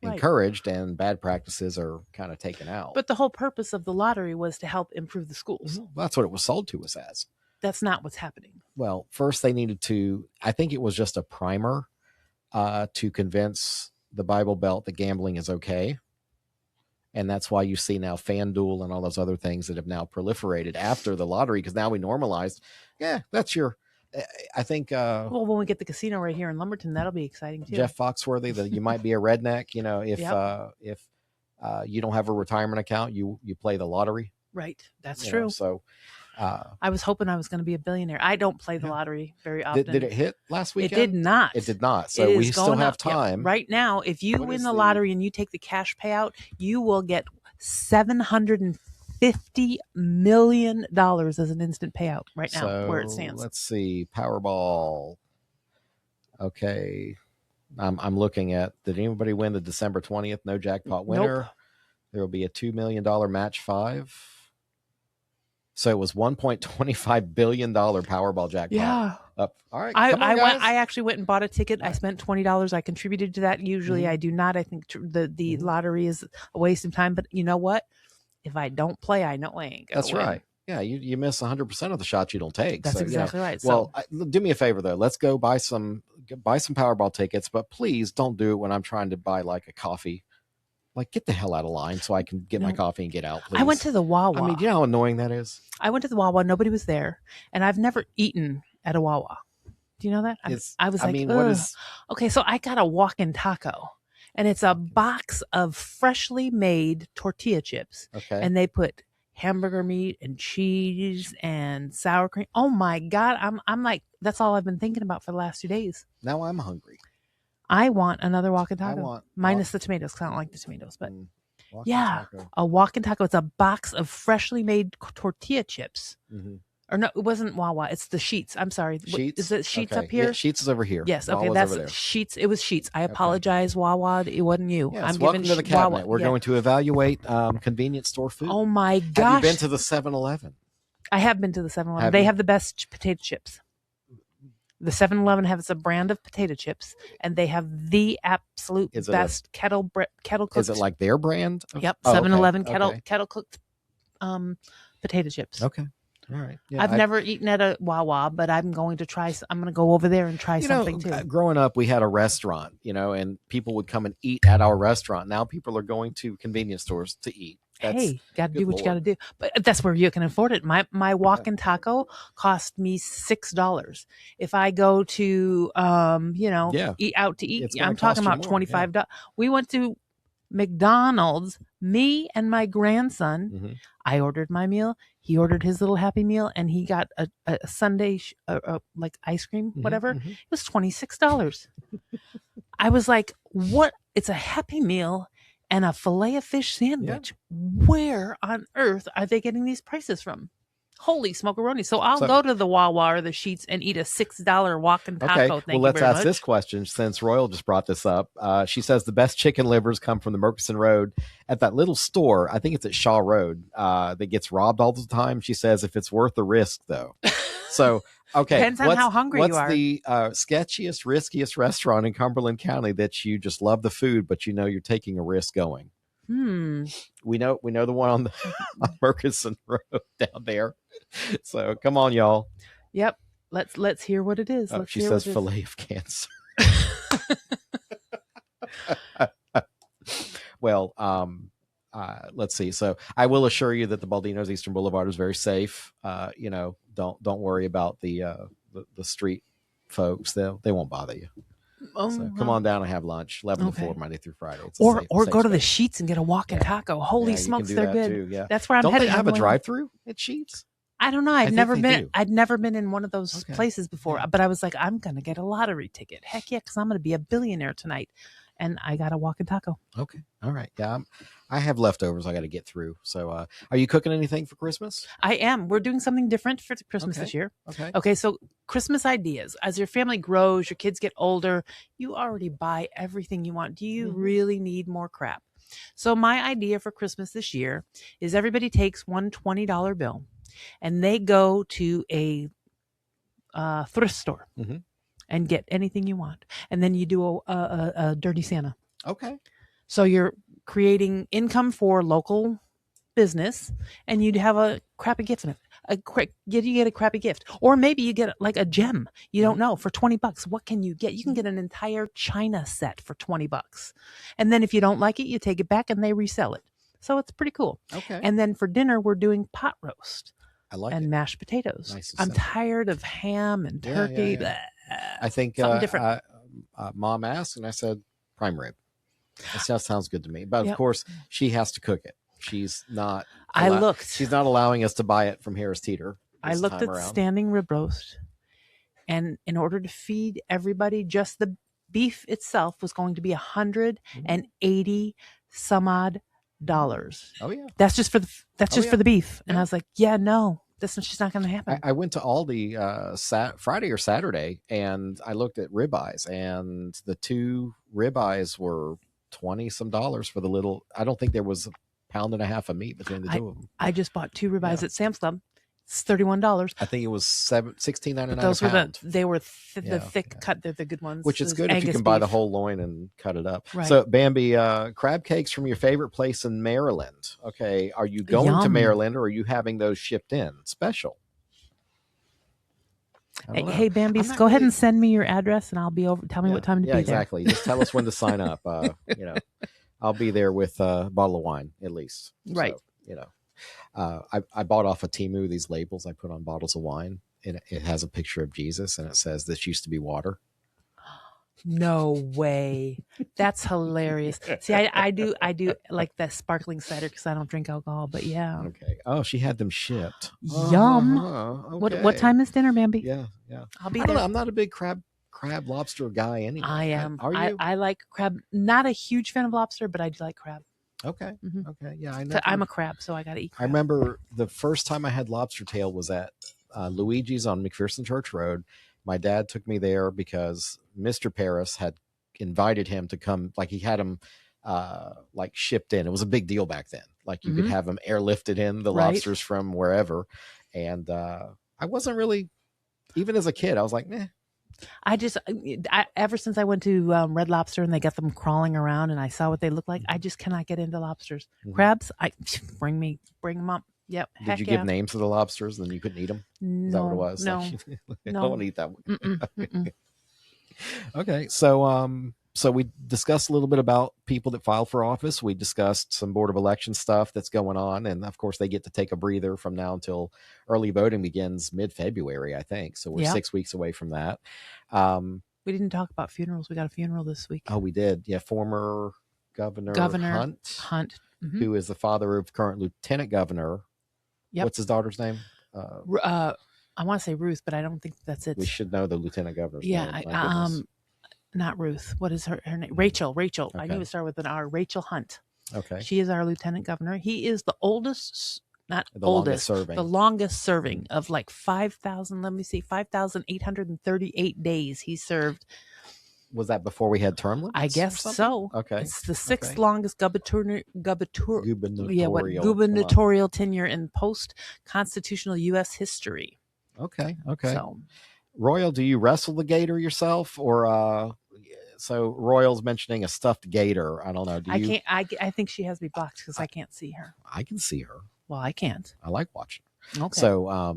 encouraged and bad practices are kind of taken out. But the whole purpose of the lottery was to help improve the schools. Well, that's what it was sold to us as. That's not what's happening. Well, first they needed to, I think it was just a primer to convince the Bible Belt that gambling is okay. And that's why you see now FanDuel and all those other things that have now proliferated after the lottery, because now we normalized. Yeah, that's your, I think. Well, when we get the casino right here in Lumberton, that'll be exciting too. Jeff Foxworthy, that you might be a redneck, if you don't have a retirement account, you play the lottery. Right, that's true. So I was hoping I was going to be a billionaire. I don't play the lottery very often. Did it hit last weekend? It did not. It did not. So we still have time. Yeah. Right now, if you win the lottery and you take the cash payout, you will get $750 million as an instant payout right now, where it stands. Let's see. Powerball. Okay. I'm looking at, did anybody win the December 20th no jackpot winner? Nope. There will be a $2 million match 5. So it was $1.25 billion Powerball jackpot. Yeah. All right. I actually went and bought a ticket. I spent $20. I contributed to that. Usually I do not. I think the lottery is a waste of time. But you know what? If I don't play, I know I ain't gonna win. Right. Yeah, you miss 100% of the shots you don't take. That's exactly right. Well, do me a favor though. Let's go buy some Powerball tickets, but please don't do it when I'm trying to buy like a coffee. Like, get the hell out of line so I can get my coffee and get out, please. I went to the Wawa. I mean, do you know how annoying that is? I went to the Wawa. Nobody was there. And I've never eaten at a Wawa. Do you know that? What is... Okay, so I got a walk-in taco. And it's a box of freshly made tortilla chips. Okay. And they put hamburger meat and cheese and sour cream. Oh, my God. I'm like, that's all I've been thinking about for the last 2 days. Now I'm hungry. I want another walk-in taco. Minus the tomatoes, because I don't like the tomatoes. But taco. A walk-in taco. It's a box of freshly made tortilla chips. Mm-hmm. Or no, it wasn't Wawa. It's the Sheets. I'm sorry. Sheets? Is it Sheets up here? Yeah, Sheets is over here. Yes. Okay, that's Sheets. It was Sheets. I apologize, Wawa. It wasn't you. Yes, I'm welcome to the cabinet. Wawa. We're going to evaluate convenience store food. Oh my gosh! Have you been to the 7-Eleven? I have been to the 7-Eleven. They have the best potato chips. The 7-Eleven has a brand of potato chips, and they have the absolute best kettle cooked. Is it like their brand? Yep, 7-Eleven kettle cooked potato chips. Okay, all right. Yeah, I've never eaten at a Wawa, but I'm going to try. I'm going to go over there and try something too. Growing up, we had a restaurant, and people would come and eat at our restaurant. Now people are going to convenience stores to eat. Hey, got to do what you got to do. But that's where you can afford it. My walk-in taco cost me $6. If I go to, eat out to eat, I'm talking about $25. Yeah. We went to McDonald's, me and my grandson. Mm-hmm. I ordered my meal. He ordered his little Happy Meal, and he got a sundae, like ice cream, whatever. Mm-hmm. It was $26. I was like, what? It's a Happy Meal and a filet of fish sandwich. Yeah. Where on earth are they getting these prices from? Holy smokeroni. So I'll go to the Wawa or the Sheetz and eat a $6 walk-in taco. Okay. Well, let's ask this question since Royal just brought this up. She says the best chicken livers come from the Murchison Road at that little store. I think it's at Shaw Road that gets robbed all the time. She says if it's worth the risk, though. So, okay. Depends on how hungry you are. What's the sketchiest, riskiest restaurant in Cumberland County that you just love the food, but you know you're taking a risk going? We know the one on the Murchison Road down there. So come on, y'all. Yep. Let's hear what it is. She says filet of cancer. Well, let's see. So I will assure you that the Baldino's Eastern Boulevard is very safe. Don't worry about the street folks. They won't bother you. So come on down and have lunch, 11 to 4, Monday through Friday. Or go to the Sheetz and get a walk-in taco. Holy smokes, they're good. Too, yeah. That's where I'm headed. Don't they have a drive-through at Sheetz? I don't know. I'd never been in one of those places before, but I was like, I'm going to get a lottery ticket. Heck yeah, because I'm going to be a billionaire tonight. And I got a walk-in taco. Okay. All right. Yeah. I have leftovers I got to get through. So are you cooking anything for Christmas? I am. We're doing something different for Christmas this year. Okay. So Christmas ideas. As your family grows, your kids get older, you already buy everything you want. Do you really need more crap? So my idea for Christmas this year is everybody takes one $20 bill and they go to a thrift store. Mm-hmm. And get anything you want. And then you do a dirty Santa. Okay. So you're creating income for local business and you'd have a crappy gift in it. You get a crappy gift. Or maybe you get like a gem. You don't know. For $20, what can you get? You can get an entire china set for $20. And then if you don't like it, you take it back and they resell it. So it's pretty cool. Okay. And then for dinner, we're doing pot roast. I like and it. Mashed potatoes. Nice. I'm tired of ham and turkey. Yeah. I think different. Mom asked, and I said prime rib. That sounds good to me. But of course, she has to cook it. She's not. She's not allowing us to buy it from Harris Teeter. I looked at standing rib roast, and in order to feed everybody, just the beef itself was going to be $180 some odd dollars. Oh yeah, that's just for the beef. And I was like, yeah, no. This one's just not going to happen. I went to Aldi Friday or Saturday, and I looked at ribeyes, and the 2 ribeyes were $20 some for the little. I don't think there was a pound and a half of meat between the 2 of them. I just bought 2 ribeyes at Sam's Club. It's $31. I think it was $16.99. Those were the thick cut. They're the good ones. Which is good if you can buy the whole loin and cut it up. Right. So Bambi, crab cakes from your favorite place in Maryland. Okay, are you going to Maryland or are you having those shipped in special? Hey Bambi, go ahead and send me your address and I'll be over. Tell me what time to be there. Exactly. Just tell us when to sign up. I'll be there with a bottle of wine at least. Right. So, I bought off of Temu these labels I put on bottles of wine, and it has a picture of Jesus, and it says this used to be water. No way. That's hilarious. See, I do like the sparkling cider because I don't drink alcohol, but yeah. Okay. Oh, she had them shipped. Yum. Okay. What time is dinner, Bambi? Yeah. I'll be there. there. I'm not a big crab lobster guy anyway. I am. Are you? I like crab. Not a huge fan of lobster, but I do like crab. Okay. Mm-hmm. Okay. Yeah, I'm a crab, so I got to eat crab. I remember the first time I had lobster tail was at Luigi's on McPherson Church Road. My dad took me there because Mr. Paris had invited him to come. Like he had him shipped in. It was a big deal back then. Like you could have them airlifted in the lobsters from wherever. And I wasn't really, even as a kid, I was like, meh. Ever since I went to Red Lobster and they got them crawling around and I saw what they look like, I just cannot get into lobsters. Crabs, bring them up. Yep. Did you give names to the lobsters and then you couldn't eat them? No, is that what it was? No. I don't eat that one. Okay. So, So we discussed a little bit about people that file for office. We discussed some Board of Election stuff that's going on. And of course, they get to take a breather from now until early voting begins mid-February, I think. So we're 6 weeks away from that. We didn't talk about funerals. We got a funeral this week. Oh, we did. Yeah. Former Governor Hunt. Who is the father of current Lieutenant Governor. Yep. What's his daughter's name? I want to say Ruth, but I don't think that's it. We should know the Lieutenant Governor's name. Not Ruth. What is her name? Rachel. Okay. I knew it started with an R. Rachel Hunt. Okay. She is our Lieutenant Governor. He is the oldest, the longest serving of like 5,838 days he served. Was that before we had term limits? I guess so. Okay. It's the sixth longest gubernatorial tenure in post-constitutional U.S. history. Okay. So, Royal, do you wrestle the gator yourself, or so Royal's mentioning a stuffed gator? I don't know. I think she has me blocked because I can't see her. I can see her. Well, I can't. I like watching. Okay. So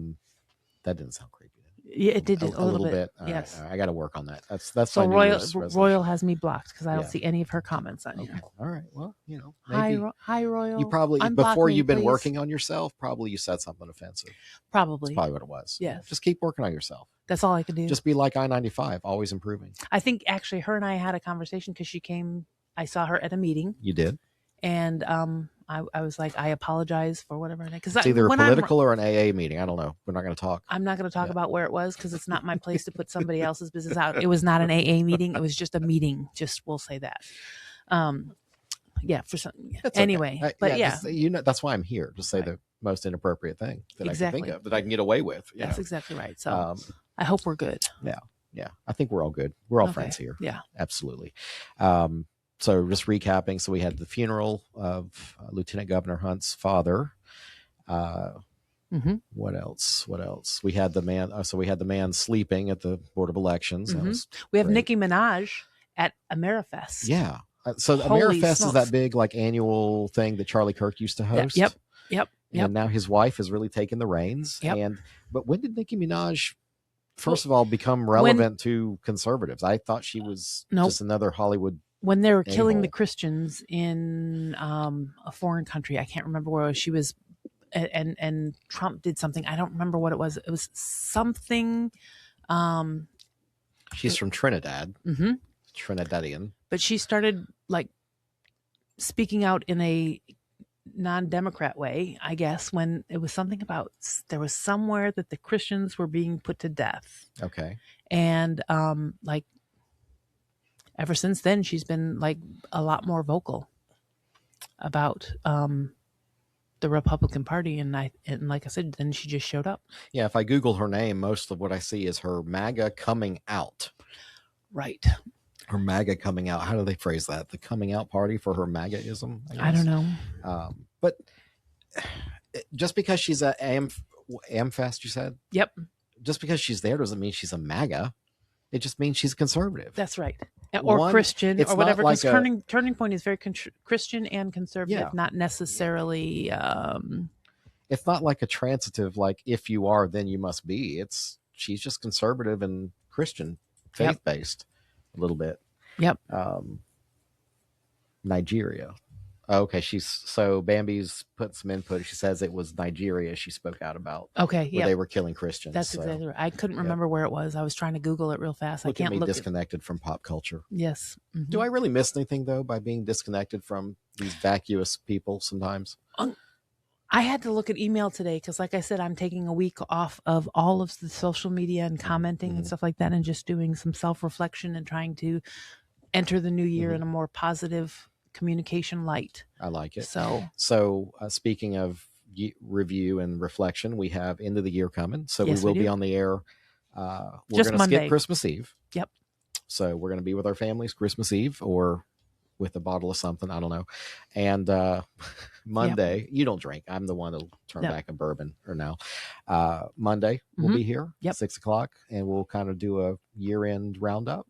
that didn't sound creepy. Yeah, it did a little bit. Yes. Right. I got to work on that. That's so Royal has me blocked because I don't see any of her comments on here. All right. Well, maybe, hi Royal. You probably before you've been working on yourself, probably you said something offensive. Probably. That's probably what it was. Yeah. Just keep working on yourself. That's all I can do. Just be like I-95, always improving. I think actually her and I had a conversation because she came. I saw her at a meeting. You did. And I was like, I apologize for whatever. Because it's either a political or an AA meeting. I don't know. We're not going to talk. I'm not going to talk about where it was because it's not my place to put somebody else's business out. It was not an AA meeting. It was just a meeting. Just we'll say that. Yeah. For some. Anyway, okay. But just, that's why I'm here. Just say the most inappropriate thing that I can think of that I can get away with. That's exactly right. So I hope we're good. Yeah. I think we're all good. We're all friends here. Yeah. Absolutely. So just recapping. So we had the funeral of Lieutenant Governor Hunt's father. What else? We had the man. So we had the man sleeping at the Board of Elections. We have Nicki Minaj at Amerifest. Yeah. So Amerifest is that big like annual thing that Charlie Kirk used to host. Yep. And now his wife has really taken the reins. Yep. But when did Nicki Minaj, first of all, become relevant to conservatives? I thought she was just another Hollywood. When they were killing the Christians in a foreign country, I can't remember where she was, and Trump did something. I don't remember what it was. It was something. She's from Trinidad, Trinidadian. But she started like speaking out in a non-democrat way, I guess, when it was something about there was somewhere that the Christians were being put to death. Okay. And like ever since then, she's been like a lot more vocal about the Republican Party, and like I said, then she just showed up. Yeah, if I Google her name, most of what I see is her MAGA coming out. Right. Her MAGA coming out. How do they phrase that? The coming out party for her MAGAism? I don't know. But just because she's at AmFest, you said? Yep. Just because she's there doesn't mean she's a MAGA. It just means she's conservative. That's right. Or Christian or whatever. Because Turning Point is very Christian and conservative, not necessarily. It's not like a transitive, like if you are, then you must be. She's just conservative and Christian, faith-based a little bit. Yep. Nigeria. Okay, so Bambi's put some input. She says it was Nigeria she spoke out about. Okay, where they were killing Christians. That's exactly right. I couldn't remember where it was. I was trying to Google it real fast. I can't look. Disconnected from pop culture. Yes. Mm-hmm. Do I really miss anything though by being disconnected from these vacuous people sometimes? I had to look at email today because, like I said, I'm taking a week off of all of the social media and commenting and stuff like that, and just doing some self-reflection and trying to enter the new year in a more positive communication light. I like it. So speaking of review and reflection, we have end of the year coming, so yes, we will be on the air. We're going to skip Christmas Eve. Yep. So we're going to be with our families Christmas Eve or with a bottle of something, I don't know. And Monday, you don't drink. I'm the one that'll turn back a bourbon or now. Monday we'll be here 6:00, and we'll kind of do a year-end roundup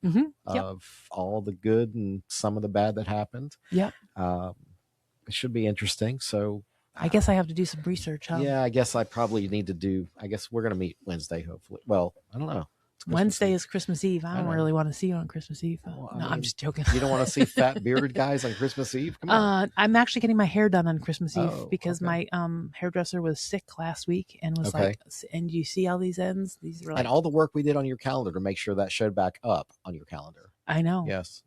of all the good and some of the bad that happened. Yep. It should be interesting. So I guess I have to do some research, huh? Yeah, I guess I probably need to I guess we're going to meet Wednesday, hopefully. Well, I don't know. Wednesday is Christmas Eve. I don't know. really want to see you on Christmas Eve. Well, I'm just joking. You don't want to see fat bearded guys on Christmas Eve? Come on. I'm actually getting my hair done on Christmas Eve because okay. my hairdresser was sick last week and was like, and you see all these ends? These are like, and all the work we did on your calendar to make sure that showed back up on your calendar. I know. Yes,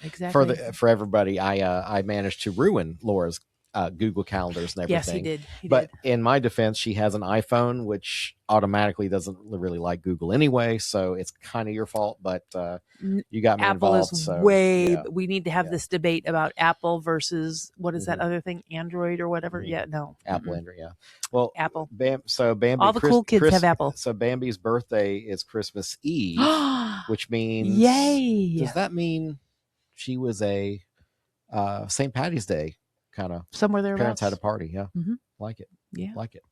exactly. For everybody, I managed to ruin Laura's Google calendars and everything. Yes, he did. But in my defense, she has an iPhone, which automatically doesn't really like Google anyway. So it's kind of your fault, but you got me Apple involved. is so, we need to have this debate about Apple versus what is that other thing? Android or whatever. Yeah, no. Apple, Android, yeah. Well, Apple. So Bambi. All the cool kids have Apple. So Bambi's birthday is Christmas Eve, which means, yay. Does that mean she was a St. Patty's Day kind of somewhere there? Parents had a party, yeah. Like it, yeah, like it.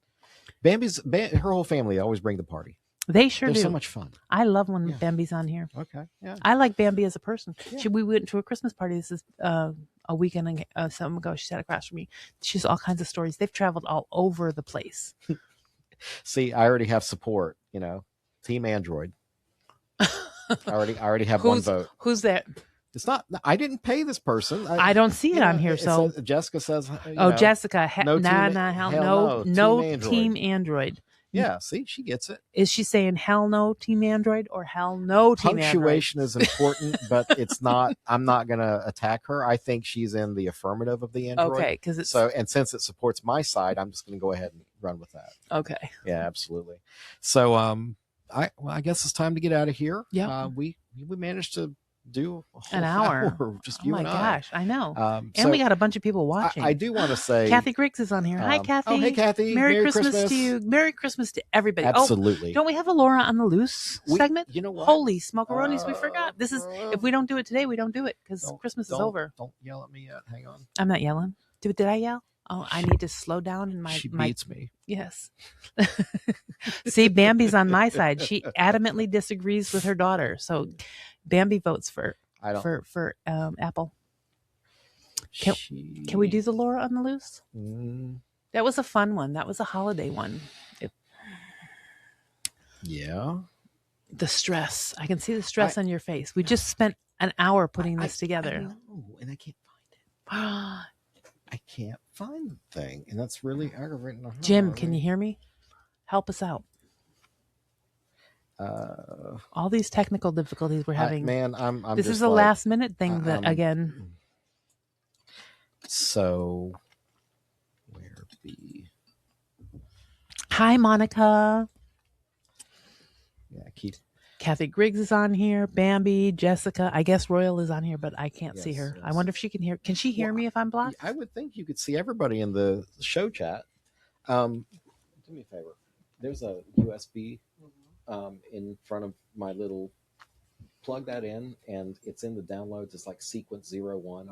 Bambi's her whole family always bring the party. They sure do. So much fun. I love when Bambi's on here. Okay, yeah. I like Bambi as a person. Yeah. We went to a Christmas party. This is a weekend something ago. She sat across from me. She has all kinds of stories. They've traveled all over the place. See, I already have support. Team Android. I already have one vote. Who's that? It's not. I didn't pay this person. I don't see it on here. So Jessica says. Jessica. No Team Android. Yeah. See, she gets it. Is she saying hell no Team Android or hell no Team Android? Punctuation is important, but it's not. I'm not going to attack her. I think she's in the affirmative of the Android. Okay, because it's and since it supports my side, I'm just going to go ahead and run with that. Okay. Yeah, absolutely. So, I guess it's time to get out of here. Yeah. We managed to do an hour. Just you and I. Oh my gosh, I know. And we got a bunch of people watching. I do want to say Kathy Griggs is on here. Hi, Kathy. Oh, hey, Kathy. Merry Christmas to you. Merry Christmas to everybody. Absolutely. Don't we have a Laura on the Loose segment? You know what? Holy smokeronis, we forgot. This is if we don't do it today, we don't do it because Christmas is over. Don't yell at me yet. Hang on. I'm not yelling. Did I yell? Oh, I need to slow down in my. She beats me. Yes. See, Bambi's on my side. She adamantly disagrees with her daughter, so Bambi votes for Apple. Can we do the Laura on the Loose? That was a fun one. That was a holiday one. Yeah. The stress. I can see the stress on your face. We just spent an hour putting this together. I know, and I can't find it. I can't find the thing, and that's really aggravating. Jim, can you hear me? Help us out. All these technical difficulties we're having. I'm this is a last minute thing again. So, where be? Hi, Monica. Yeah, Kathy Griggs is on here. Bambi, Jessica. I guess Royal is on here, but I can't see her. Yes. I wonder if she can hear. Can she hear me if I'm blocked? I would think you could see everybody in the show chat. Do me a favor. There's a USB in front of my little. Plug that in, and it's in the downloads. It's like sequence 01.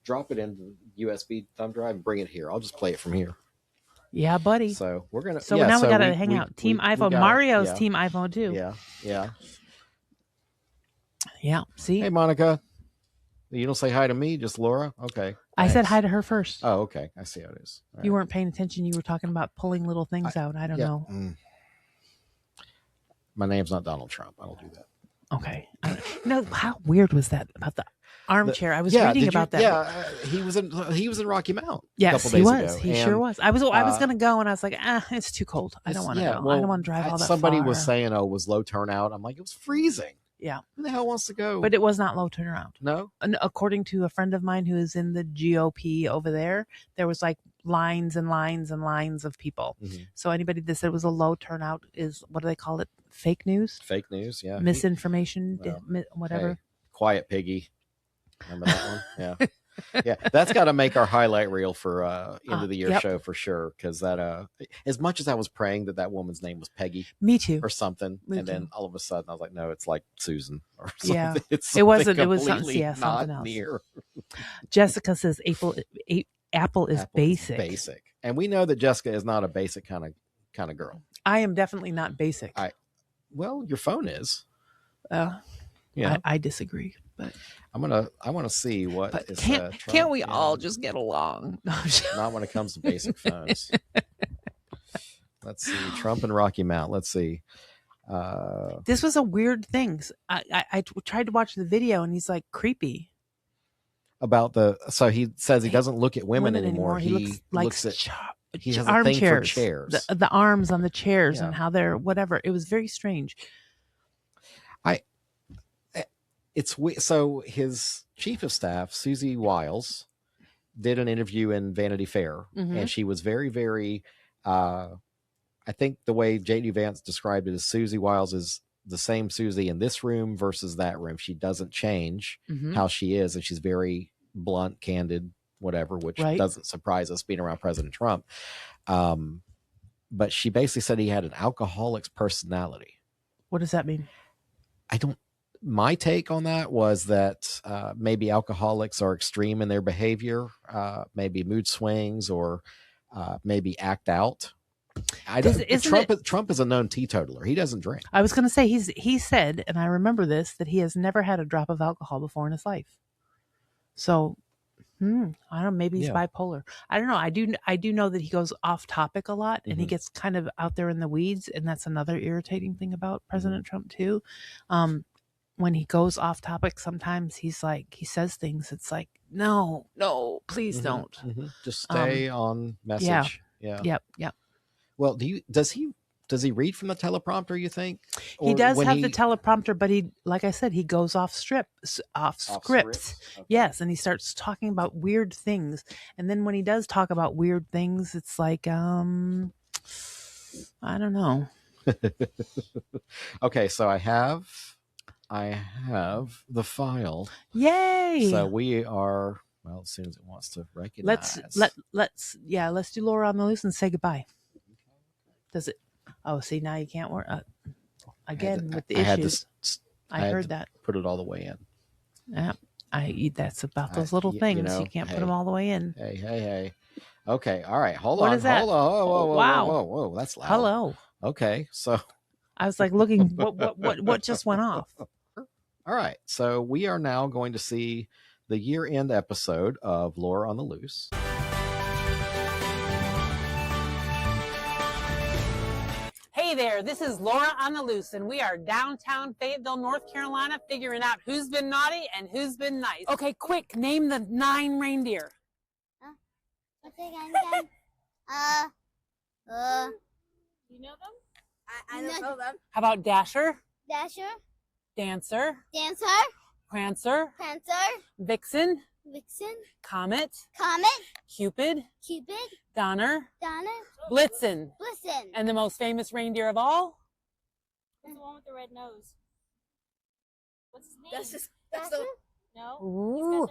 Drop it in the USB thumb drive and bring it here. I'll just play it from here. Yeah, buddy. So we're gonna. So now we gotta hang out. Team iPhone. Mario's Team iPhone too. Yeah. See. Hey, Monica. You don't say hi to me, just Laura. Okay. I said hi to her first. Oh, okay. I see how it is. You weren't paying attention. You were talking about pulling little things out. I don't know. My name's not Donald Trump. I don't do that. Okay. How weird was that about the armchair? I was reading about that. Yeah, he was in Rocky Mount. Yes, he was. He sure was. I was going to go, and I was like, it's too cold. I don't want to go. Well, I don't want to drive all that somebody far. was saying, it was low turnout. I'm like, it was freezing. Yeah. Who the hell wants to go? But it was not low turnaround. No. And according to a friend of mine who is in the GOP over there was like lines and lines and lines of people. Mm-hmm. So anybody that said it was a low turnout is, what do they call it? Fake news? Fake news, yeah. Misinformation, whatever. Hey, quiet piggy. Remember that one? Yeah. Yeah, that's got to make our highlight reel for end of the year show for sure. Because that, as much as I was praying that woman's name was Peggy, me too, or something, then all of a sudden I was like, no, it's like Susan or something. Yeah, it wasn't. It was something. Yeah, something else. Near. Jessica says Apple is basic. Basic, and we know that Jessica is not a basic kind of girl. I am definitely not basic. Well, your phone is. Yeah, I disagree, but I want to see what is. Can't we all just get along? Not when it comes to basic phones. Let's see, Trump and Rocky Mount. Let's see. This was a weird thing. I tried to watch the video, and he's like creepy. About so he says he doesn't look at women anymore. He looks at he has a armchairs, thing for chairs. The arms on the chairs and how they're whatever. It was very strange. So his chief of staff, Susie Wiles, did an interview in Vanity Fair, and she was very, very. I think the way J.D. Vance described it is Susie Wiles is the same Susie in this room versus that room. She doesn't change how she is, and she's very blunt, candid, whatever, which doesn't surprise us being around President Trump. But she basically said he had an alcoholic's personality. What does that mean? My take on that was that maybe alcoholics are extreme in their behavior, maybe mood swings, or maybe act out. Trump is a known teetotaler. He doesn't drink. I was going to say he said, and I remember this, that he has never had a drop of alcohol before in his life. So, I don't know. Maybe he's bipolar. I don't know. I do know that he goes off topic a lot, and he gets kind of out there in the weeds, and that's another irritating thing about President Trump too. When he goes off topic, sometimes he's like, he says things. It's like, no, please don't. Just stay on message. Yeah. Yep. Well, does he read from the teleprompter, you think? Or he does have the teleprompter, but he, like I said, he goes off script. Okay. Yes, and he starts talking about weird things. And then when he does talk about weird things, it's like, I don't know. Okay, so I have the file. Yay! So we are, well, as soon as it wants to recognize. Let's do Laura on the Loose and say goodbye. Does it? Oh, see, now you can't work again with the issues. I heard that. Put it all the way in. Yeah, that's about those little things. You can't put them all the way in. Hey. Okay, all right. Hold on. What is that? Hold on. Whoa. That's loud. Hello. Okay, so I was like looking. What just went off? All right, so we are now going to see the year-end episode of Laura on the Loose. Hey there, this is Laura on the Loose, and we are downtown Fayetteville, North Carolina, figuring out who's been naughty and who's been nice. Okay, quick, name the 9 reindeer. What's it again? You know them? I don't know them. How about Dasher? Dasher. Dancer. Dancer. Prancer. Prancer. Vixen. Vixen. Comet. Comet. Cupid. Cupid. Donner. Donner. Blitzen. Blitzen. And the most famous reindeer of all? What's the one with the red nose? What's his name? That's the... No.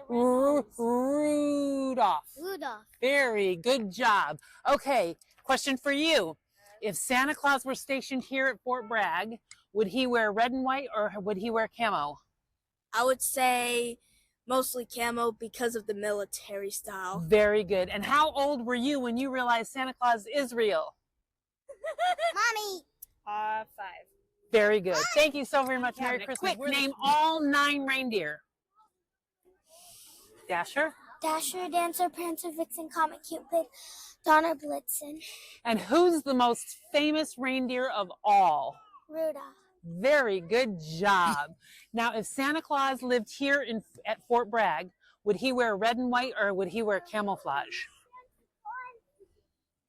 Rudolph. Rudolph. Very good job. Okay, question for you. If Santa Claus were stationed here at Fort Bragg, would he wear red and white or would he wear camo? I would say mostly camo because of the military style. Very good. And how old were you when you realized Santa Claus is real? Mommy. 5. Very good. Thank you so very much. Merry Christmas. Quick, name all 9 reindeer. Dasher. Dasher, Dancer, Prancer, Vixen, Comet, Cupid, Donner, Blitzen. And who's the most famous reindeer of all? Rudolph. Very good job. Now, if Santa Claus lived here at Fort Bragg, would he wear red and white or would he wear camouflage?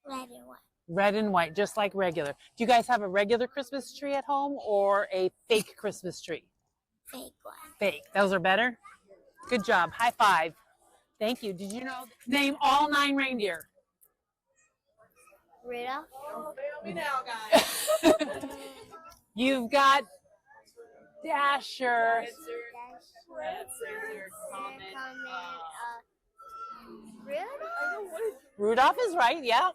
Red and white. Red and white, just like regular. Do you guys have a regular Christmas tree at home or a fake Christmas tree? Fake one. Fake. Those are better? Good job. High five. Thank you. Did you know? Name all 9 reindeer. Rudolph. Don't fail me now, guys. You've got Dasher. Rudolph is right, yeah.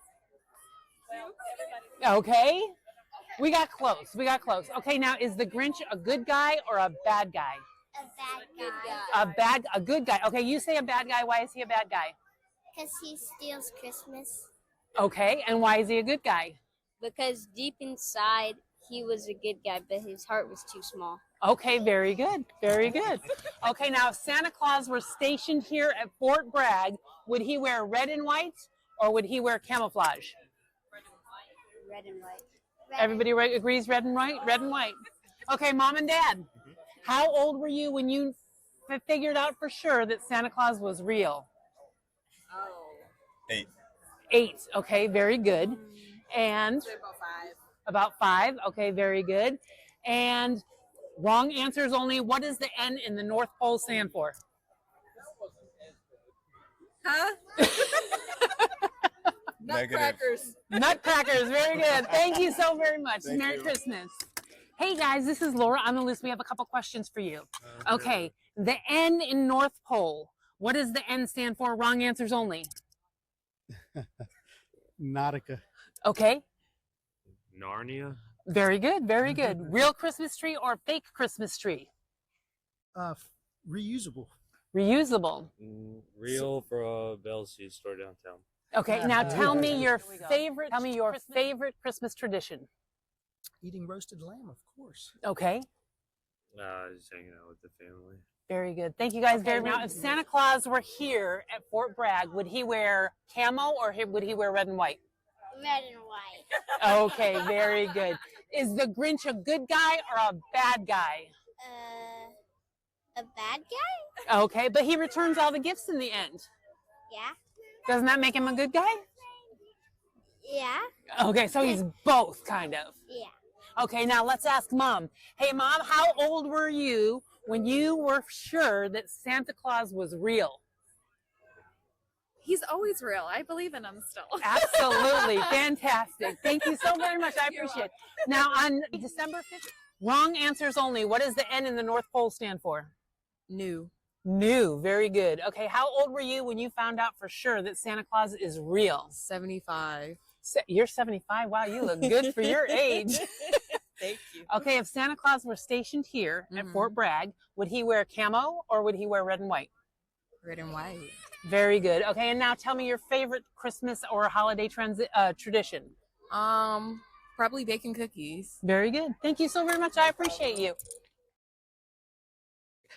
Okay. We got close. Okay, now is the Grinch a good guy or a bad guy? A bad guy. A good guy. Okay, you say a bad guy. Why is he a bad guy? Because he steals Christmas. Okay, and why is he a good guy? Because deep inside, he was a good guy, but his heart was too small. Okay, very good. Okay, now if Santa Claus were stationed here at Fort Bragg, would he wear red and white or would he wear camouflage? Red and white. Everybody agrees red and white? Red and white. Okay, Mom and Dad, how old were you when you figured out for sure that Santa Claus was real? 8. 8. Okay, very good. And about 5. Okay, very good. And wrong answers only. What does the N in the North Pole stand for? Huh? Nutcrackers. Nutcrackers. Very good. Thank you so very much. Merry Christmas. Hey guys, this is Laura on the list. We have a couple questions for you. Okay, the N in North Pole. What does the N stand for? Wrong answers only. Nautica. Okay. Narnia. Very good. Very good. Real Christmas tree or fake Christmas tree? Reusable. Reusable. Real for a Bell Seed store downtown. Okay, now tell me your favorite. Tell me your favorite Christmas tradition. Eating roasted lamb, of course. Okay. Just hanging out with the family. Very good. Thank you guys very much. Now, if Santa Claus were here at Fort Bragg, would he wear camo or would he wear red and white? Red and white. Okay, very good. Is the Grinch a good guy or a bad guy? A bad guy? Okay, but he returns all the gifts in the end. Yeah. Doesn't that make him a good guy? Yeah. Okay, so he's both, kind of. Yeah. Okay, now let's ask Mom. Hey, Mom, how old were you when you were sure that Santa Claus was real? He's always real. I believe in him still. Absolutely. Fantastic. Thank you so very much. I appreciate it. Now, on December 5th, wrong answers only. What does the N in the North Pole stand for? New. New. Very good. Okay, how old were you when you found out for sure that Santa Claus is real? 75. You're 75. Wow, you look good for your age. Thank you. Okay, if Santa Claus were stationed here at Fort Bragg, would he wear camo or would he wear red and white? Red and white. Very good. Okay, and now tell me your favorite Christmas or holiday tradition. Probably baking cookies. Very good. Thank you so very much. I appreciate you.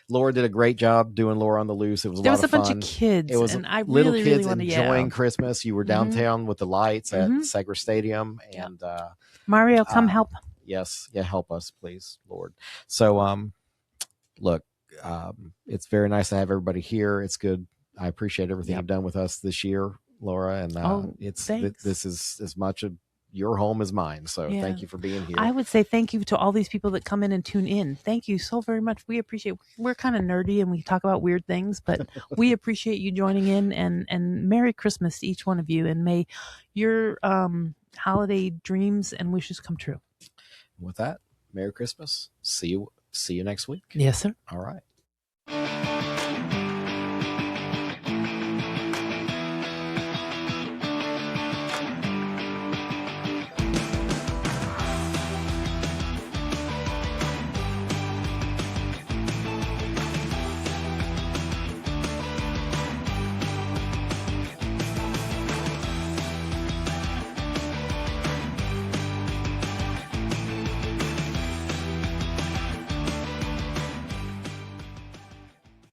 Laura did a great job doing Laura on the Loose. It was There lot was a of bunch fun. of kids, It was and I little really, kids really wanted to enjoying Christmas. You were downtown with the lights at Segra Stadium, and Mario, come help. Yes, yeah, help us, please, Lord. So, look, it's very nice to have everybody here. It's good. I appreciate everything you've done with us this year, Laura, and this is as much of your home as mine. So thank you for being here. I would say thank you to all these people that come in and tune in. Thank you so very much. We appreciate it. We're kind of nerdy and we talk about weird things, but we appreciate you joining in, and Merry Christmas to each one of you, and may your holiday dreams and wishes come true. With that, Merry Christmas. See you next week. Yes, sir. All right.